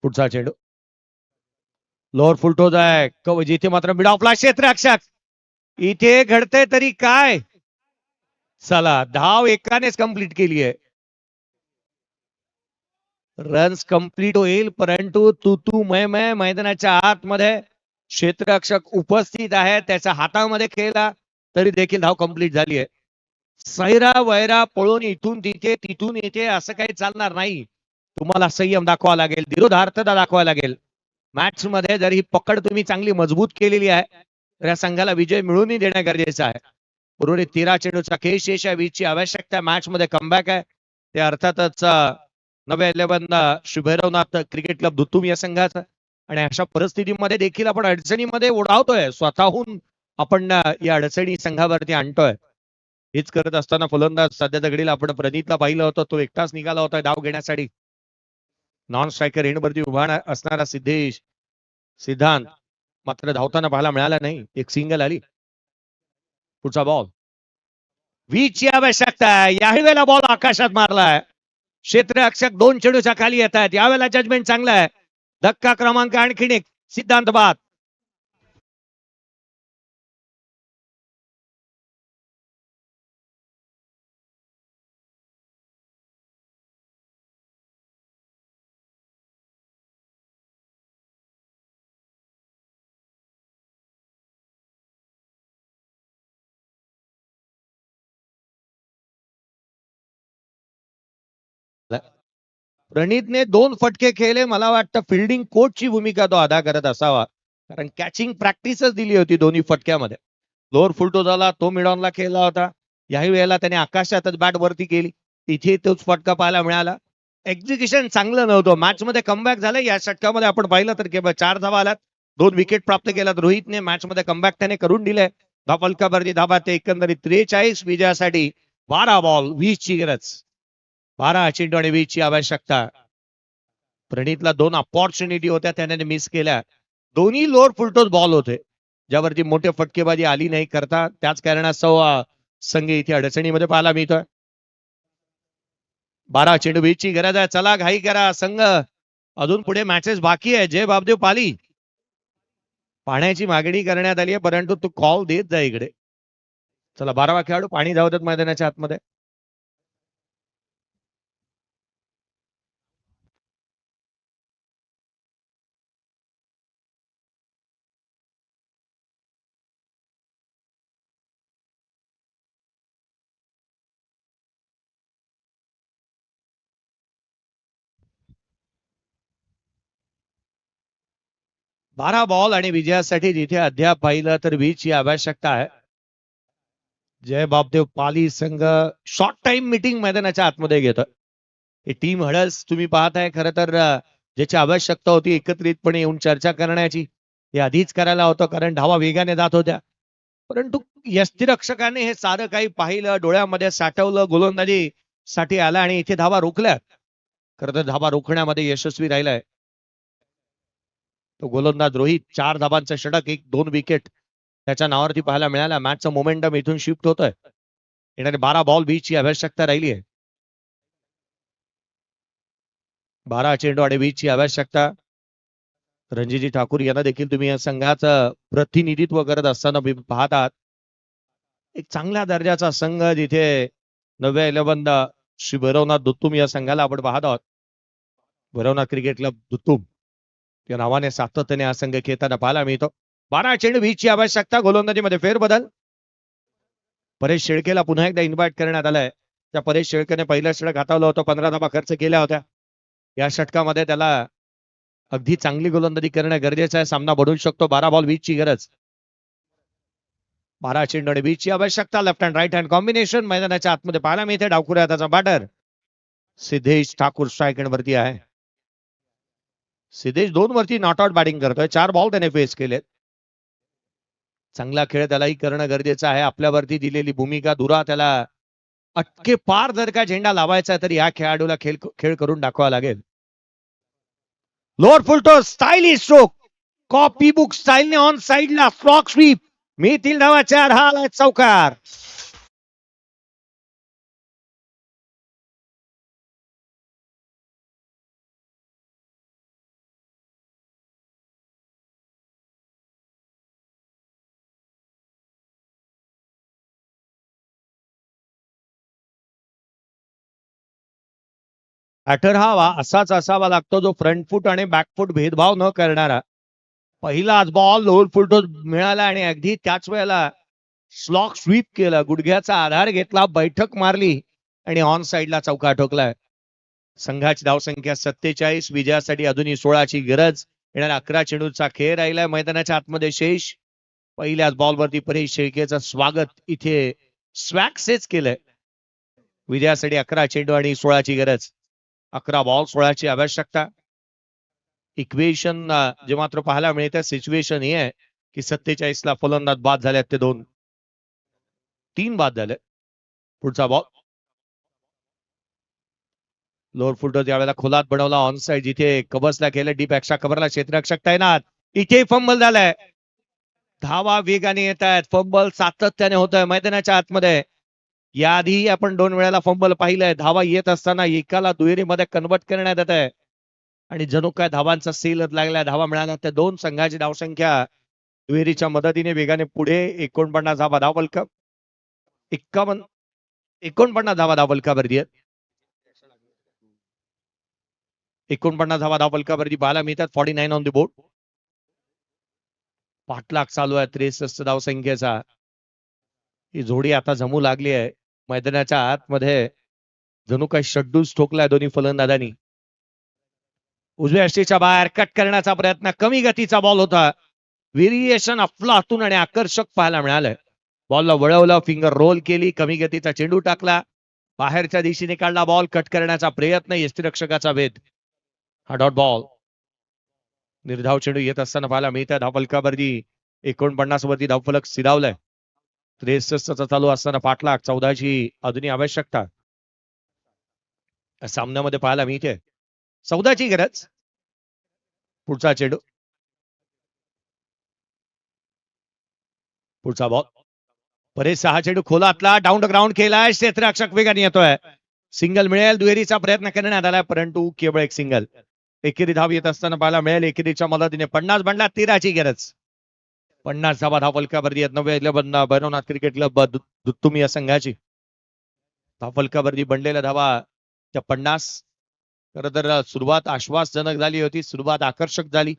पुढचा चेंडू लोअर फुलटोज आहे, जिथे मात्र मिड ऑफला क्षेत्ररक्षक. इथे घडतंय तरी काय. चला, धाव एकानेच कंप्लीट केली आहे. रन्स कंप्लीट होईल, परंतु तू मैं मैदानाच्या आतमध्ये क्षेत्ररक्षक उपस्थित आहे, त्याच्या हातामध्ये खेळला तरी देखील धाव कंप्लीट झाली आहे. सैरा वैरा पळून इथून तिथे तिथून इथे असं काही चालणार नाही. तुम्हाला संयम दाखवावा लागेल, धीरोधार्तता दाखवावी लागेल. मॅच मध्ये जर ही पकड तुम्ही चांगली मजबूत केलेली आहे तर या संघाला विजय मिळवूनही देणं गरजेचं आहे. उर्वरित 13 चेंडूचा खेळ शेष आहे. वीजची आवश्यकता मॅच मध्ये कमबॅक आहे. ते अर्थातच नव्या 11 शुभैरवनाथ क्रिकेट क्लब दुतुम या संघाचं. आणि अशा परिस्थितीमध्ये देखील आपण अडचणीमध्ये ओढावतोय, स्वतःहून आपण या अडचणी संघावरती आणतोय. हेच करत असताना फलंदाज सध्या दगडीला आपण प्रणितला पाहिलं होतं, तो एकटाच निघाला होता डाव घेण्यासाठी. नॉन स्ट्रायकर एंडवरती उभा असणारा सिद्धांत मात्र धावताना पाहायला मिळाला नाही. एक सिंगल आली. पुढचा बॉल, वीजची आवश्यकता आहे. याही वेळेला बॉल आकाशात मारलाय. क्षेत्ररक्षक 2 चेंडूच्या खाली येत आहेत. यावेळेला जजमेंट चांगलं आहे. धक्का क्रमांक आणखीन एक, सिद्धांत बाद. प्रणितने 2 फटके खेळले. मला वाटतं फिल्डिंग कोचची भूमिका तो अदा करत असावा, कारण कॅचिंग प्रॅक्टिसच दिली होती दोन्ही फटक्यामध्ये. लोअर फुलटोजाला तो मिडॉनला खेळला होता. याही वेळेला त्याने आकाशातच बॅट वरती केली. तिथे तोच फटका पाहायला मिळाला. एक्झिक्युशन चांगलं नव्हतं. मॅच मध्ये कमबॅक झालं. या षटकामध्ये आपण पाहिलं तर केवळ 4 धावा आल्यात, 2 विकेट प्राप्त केल्यात. रोहितने मॅच मध्ये कमबॅक त्याने करून दिलंय. धावफलकावरती धाबा ते एकंदरीत 43 विजयासाठी 12 बॉल 20 ची गरज. 12 चेंडू आणि 20 ची आवश्यकता. प्रणितला 2 अपॉर्च्युनिटी होत्या, त्याने मिस केल्या. दोन्ही लोअर फुलटोज बॉल होते ज्यावरती मोठे फटकेबाजी आली नाही करता. त्याच कारणास्तव संघ इथे अडचणीमध्ये पाहायला मिळतोय. 12 चेंडू 20 ची गरज आहे. चला घाई करा. संघ अजून पुढे मॅचेस बाकी आहे. जय बाबदेव पाली, पाण्याची मागणी करण्यात आली आहे, परंतु तू कॉल देत जा इकडे. चला 12वा खेळाडू पाणी धावतात मैदानाच्या आतमध्ये. बारा बॉल आणि विजयासाठी जिथे अद्याप पाहिलं तर 20 ची आवश्यकता आहे. जय बाबदेव पाली संघ शॉर्ट टाइम मीटिंग मैदानाच्या आतमध्ये घेतं. हे टीम हडल्स तुम्ही पाहताय. खरं तर ज्याची आवश्यकता होती एकत्रितपणे येऊन चर्चा करण्याची, हे आधीच करायला होतं, कारण धावा वेगाने जात होत्या. परंतु यष्टिरक्षकाने हे सारं काही पाहिलं, डोळ्यामध्ये साठवलं, गोलंदाजी साठी आला आणि इथे धावा रोखल्या. खरं तर धावा रोखण्यामध्ये यशस्वी राहिलाय तो गोलंदाज रोहित. 4 धाबांचं षटक, 1-2 विकेट त्याच्या नावावरती पाहायला मिळाला. मॅचचं मोमेंटम इथून शिफ्ट होतोय. येणारे 12 बॉल 20 ची आवश्यकता राहिली आहे. 12 चेंडू आणि 20 ची आवश्यकता. रणजितजी ठाकूर यांना देखील तुम्ही या संघाचं प्रतिनिधित्व करत असताना पाहत आहात. एक चांगल्या दर्जाचा संघ जिथे नव्या 11 श्री भैरवनाथ दुत्तुम या संघाला आपण पाहत आहोत. भैरवनाथ क्रिकेट क्लब दुत्तुम या नावाने सातत्याने हा संघ खेळताना पाहायला मिळतो. 12 चेंडू 20 ची आवश्यकता. गोलंदाजीमध्ये फेरबदल. परेश शेळकेला पुन्हा एकदा इन्व्हाइट करण्यात आलाय. त्या परेश शेळकेने पहिलं षटक हातावलं होतं, 15 धाबा खर्च केल्या होत्या. या षटकामध्ये त्याला अगदी चांगली गोलंदाजी करणं गरजेचं आहे. सामना बदलू शकतो. 12 बॉल 20 ची गरज. 12 चेंडू आणि 20 ची आवश्यकता. Left hand right hand combination मैदानाच्या आतमध्ये पाहायला मिळते. डावखुऱ्या त्याचा बॅटर सिद्धेश ठाकूर स्ट्राईक वरती आहे. सिद्धेश 2 वरती नॉट आउट बॅटिंग करतोय. 4 बॉल त्याने फेस केलेत. चांगला खेळ त्यालाही करणं गरजेचं आहे. आपल्यावरती दिलेली भूमिका दुरा त्याला अटके पार जर का झेंडा लावायचा तर या खेळाडूला खेळ करून दाखवावा लागेल. Lower full toss stylish stroke, copy book स्टाईलने ऑन साइडला फ्लॉक स्वीप. मिळतील धावा 4. हा आलाय चौकार. बॅटर हा असाच असावा लागतो जो फ्रंट फूट आणि बॅक फूट भेदभाव न करणारा. पहिलाच बॉल लोअर फुलटॉस मिळाला आणि अगदी त्याच वेळेला स्लॉक स्वीप केला, गुडघ्याचा आधार घेतला, बैठक मारली आणि ऑन साइडला चौका ठोकलाय. संघाची धावसंख्या 47, विजयासाठी अजूनही 16ची गरज. येणाऱ्या 11 चेंडूचा खेळ राहिलाय मैदानाच्या आतमध्ये शेष. पहिल्याच बॉलवरती परेश शेळकेचं स्वागत इथे स्वॅक्सेच केलंय. विजयासाठी 11 चेंडू आणि 16ची गरज. 11 बॉल 16ची आवश्यकता. इक्वेशन जे मात्र पाहायला मिळतं सिच्युएशन ही आहे की 47ला फलंदाज बाद झाल्यात ते 3 बाद झाले. पुढचा बॉल लोअर फुलटॉस यावेळेला खोलात बनवला ऑन साइड, जिथे कबर्सला केलं डीप एक्स्ट्रा कव्हरला क्षेत्ररक्षक तैनात. इथे फंबल झालाय. धावा वेगाने येत आहेत, फंबल सातत्याने होत आहे मैदानाच्या आतमध्ये. याआधी आपण 2 वेळेला फंबल पाहिलंय. धावा येत असताना एकाला दुहेरीमध्ये कन्वर्ट करण्यात येत आहे आणि जणू काय धावांचा सेलच लागलाय. धावा मिळाल्या त्या 2 संघाची धावसंख्या दुहेरीच्या मदतीने वेगाने पुढे. 49 धावा धावफलक 49 धावा धावफलकावरती आहेत. 49 धावा धावफलकावरती पाहायला मिळतात. 49 ऑन द बोर्ड. पाठलाग चालू आहे 63 धावसंख्येचा. ही जोडी आता जमू लागली आहे मैदानाच्या आतमध्ये. जणू काही षड्डूस ठोकलाय दोन्ही फलंदाजांनी. उजव्या यष्टीच्या बाहेर कट करण्याचा प्रयत्न, कमी गतीचा बॉल होता. व्हेरिएशन अफलातून आणि आकर्षक पाहायला मिळालंय. बॉलला वळवलं, फिंगर रोल केली, कमी गतीचा चेंडू टाकला, बाहेरच्या दिशेने काढला बॉल. कट करण्याचा प्रयत्न, यष्टीरक्षकाचा वेध. हा डॉट बॉल. निर्धाव चेंडू येत असताना पाहायला मिळतं. धावफलकावरती 49 वरती धावफलक सिधावलाय. 63 चालू असताना पाठलाग 14ची अजूनही आवश्यकता सामन्यामध्ये पाहायला मिळते. 14ची गरज. पुढचा चेंडू, पुढचा बॉल. परेश 6 चेंडू खोलातला डाऊन द ग्राउंड केलाय. क्षेत्ररक्षक वेगाने येतोय. सिंगल मिळेल. दुहेरीचा प्रयत्न करण्यात आलाय परंतु केवळ एक सिंगल. एकेरी धाव येत असताना पाहायला मिळेल. एकेरीच्या मदतीने 50 बनला. 13ची गरज. 50 धावा धावफलकावरती 11 भैरवनाथ क्रिकेट क्लब दुत्तुम या संघाची. धावफलकावरती बनलेल्या धावा त्या 50. खरं तर सुरुवात आश्वासजनक झाली होती, सुरुवात आकर्षक झाली,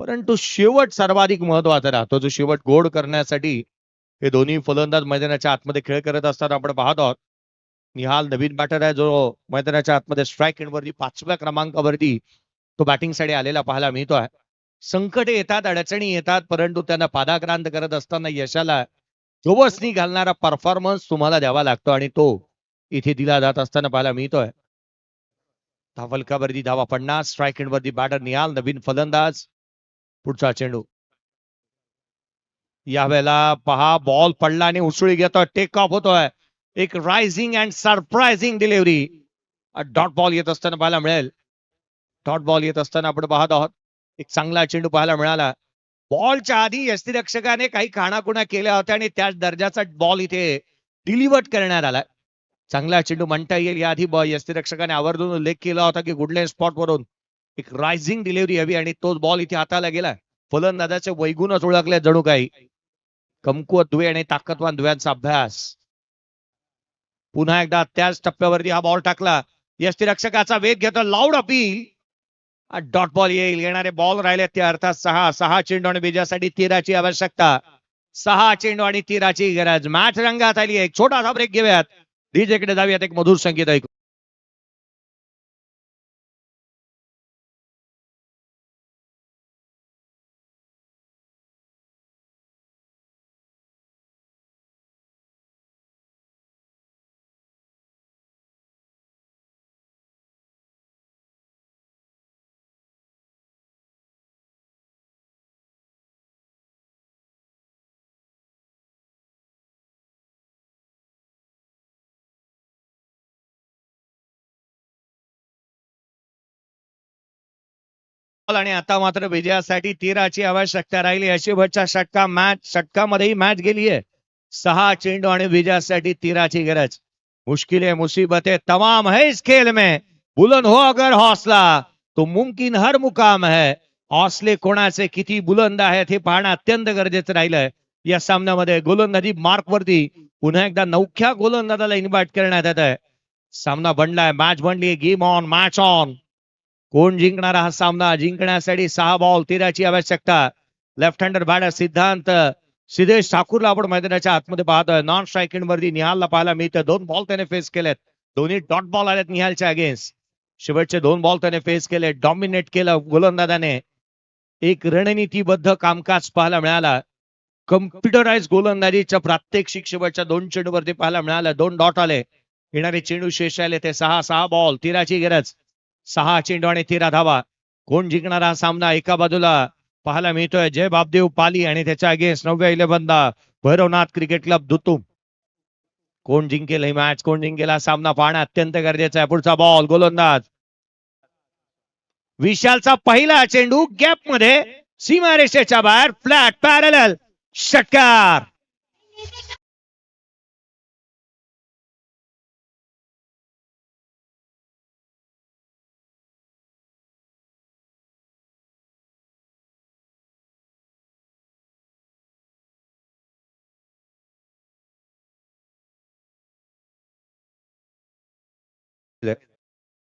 परंतु शेवट सर्वाधिक महत्वाचा राहतो. जो शेवट गोड करण्यासाठी हे दोन्ही फलंदाज मैदानाच्या आतमध्ये खेळ करत असताना आपण पाहत आहोत. निहाल नवीन बॅटर आहे जो मैदानाच्या आतमध्ये स्ट्राईक एंडवरती 5व्या क्रमांकावरती तो बॅटिंगसाठी आलेला पाहायला मिळतोय. संकटे येतात, अडचणी येतात, परंतु त्यांना पादाक्रांत करत असताना यशाला जोबसनी घालणारा परफॉर्मन्स तुम्हाला द्यावा लागतो आणि तो इथे दिला जात असताना पाहायला मिळतोय. धावफलकावरती धावा 50. स्ट्राईक एंडवरती बॅटर निहाल, नवीन फलंदाज. पुढचा चेंडू. यावेळेला पहा बॉल पडला आणि उसळी घेतोय, टेक ऑफ होतोय. एक rising and surprising delivery. Dot ball येत असताना पाहायला मिळेल. डॉट बॉल येत असताना आपण पाहत आहोत. एक चांगला चेंडू पाहायला मिळाला. बॉलच्या आधी यष्टीरक्षकाने काही खाणाखुणा केल्या होत्या आणि त्याच दर्जाचा बॉल इथे डिलिव्हर्ड करण्यात आला. चांगला चेंडू म्हणता येईल. याआधी यष्टीरक्षकाने आवर्जून उल्लेख केला होता की गुडलेन स्पॉट वरून एक रायझिंग डिलिव्हरी हवी आणि तोच बॉल इथे हाताला गेला. फलंदाजाचे वैगुणच ओळखले जणू काही. कमकुवत दुवे आणि ताकदवान दुव्यांचा अभ्यास. पुन्हा एकदा त्याच टप्प्यावरती हा बॉल टाकला. यष्टीरक्षकाचा वेग घेतो, लाऊड अपील. डॉट बॉल येईल. येणारे बॉल राहिले ते अर्थात 6 चेंडू आणि विजयासाठी 13ची आवश्यकता. 6 चेंडू आणि 13ची गरज. मॅच रंगात आली. एक छोटासा ब्रेक घेऊयात. डीजेकडे जाऊयात. एक मधुर संगीत ऐकू. आणि आता मात्र विजयासाठी 13ची आवश्यकता राहिली. शेवटच्या षटकामध्येही मॅच गेली आहे. 6 चेंडू आणि विजयासाठी 13ची गरज. मुश्किलें मुसीबतें तमाम है इस खेल में, बुलंद हो अगर हौसला तो मुमकिन हर मुकाम है. हौसले कोणाचे किती बुलंद आहेत हे पाहणं अत्यंत गरजेचं राहिलंय या सामन्यामध्ये. गोलंदाजी मार्क वरती पुन्हा एकदा नवख्या गोलंदाजाला इन्व्हाइट करण्यात येत आहे. सामना बनलाय, मॅच बनली. Game on, match on. कोण जिंकणारा हा सामना? जिंकण्यासाठी 6 बॉल 13ची आवश्यकता. लेफ्ट हँडर बॅटर सिद्धांत सिद्धेश ठाकूरला आपण मैदानाच्या आतमध्ये पाहतोय. नॉन स्ट्रायकिंग वरती निहालला पाहायला मिळतं. 2 बॉल त्याने फेस केलेत. दोन्ही डॉट बॉल आलेत निहालच्या अगेन्स्ट. शेवटचे 2 बॉल त्याने फेस केले. डॉमिनेट केलं गोलंदाजाने. एक रणनीतीबद्ध कामकाज पाहायला मिळाला. कम्प्युटराइज गोलंदाजीच्या प्रात्यक्षिक शेवटच्या 2 चेंडूवरती पाहायला मिळालं. 2 डॉट आले. येणारे चेंडू शेष आले ते 6 बॉल 13ची गरज. 6 चेंडू आणि 13 धावा. कोण जिंकणारा हा सामना एका बाजूला पाहायला मिळतोय जय बापदेव पाली आणि त्याच्या अगेन्स्ट 9व्या इलेव्हनला भैरवनाथ क्रिकेट क्लब दुतुम. कोण जिंकेल ही मॅच, कोण जिंकेल हा सामना पाहणं अत्यंत गरजेचं आहे. पुढचा बॉल गोलंदाज विशालचा पहिला चेंडू गॅप मध्ये सीमारेषेच्या बाहेर फ्लॅट पॅरलल षटकार.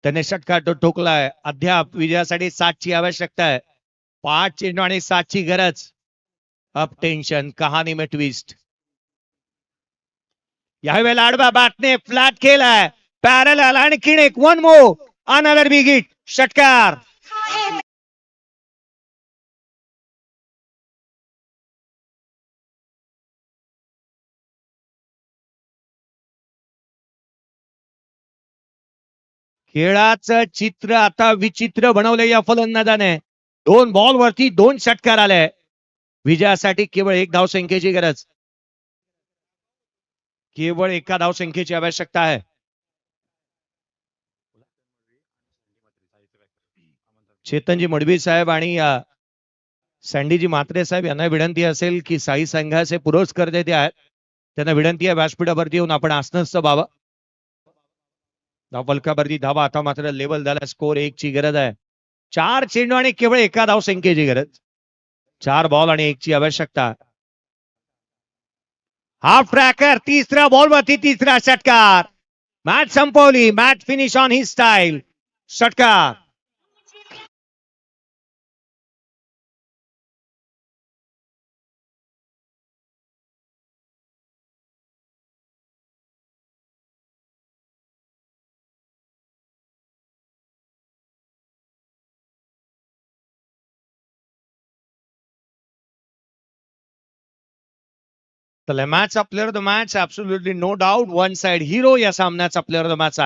त्याने षटकार तो ठोकलाय. अद्याप विजयासाठी 7ची आवश्यकता आहे. 5 चेंडू आणि 7ची गरज. अप टेन्शन कहाणी में ट्विस्ट. यावेळेला आडव्या बॅटने फ्लॅट केलाय. पॅरलल आणखीन एक one more another big hit षटकार. खेळाचं चित्र आता विचित्र बनवलंय या फलंदाजाने. 2 बॉल वरती 2 षटकार आले. विजयासाठी केवळ 1 धावसंख्येची गरज. केवळ 1 धावसंख्येची आवश्यकता आहे. चेतनजी मडवी साहेब आणि सँडीजी म्हात्रे साहेब यांना विनंती असेल की साई संघाचे पुरस्कर्ते ते आहेत, त्यांना विनंती आहे व्यासपीठावरती येऊन आपण आसनस्थ व्हावं. धावफलकावरती धावा आता मात्र लेवल झाला. स्कोर 1 ची गरज आहे. 4 चेंडू आणि केवळ 1 धावसंख्येची गरज. 4 बॉल आणि 1 ची आवश्यकता. हाफ ट्रॅकर 3ऱ्या बॉलवरती 3रा षटकार. मॅच संपवली. मॅच फिनिश ऑन ही स्टाईल. षटकार. तर match player of the match absolutely no doubt one side hero या सामन्याचा प्लेअर ऑफ द मॅच.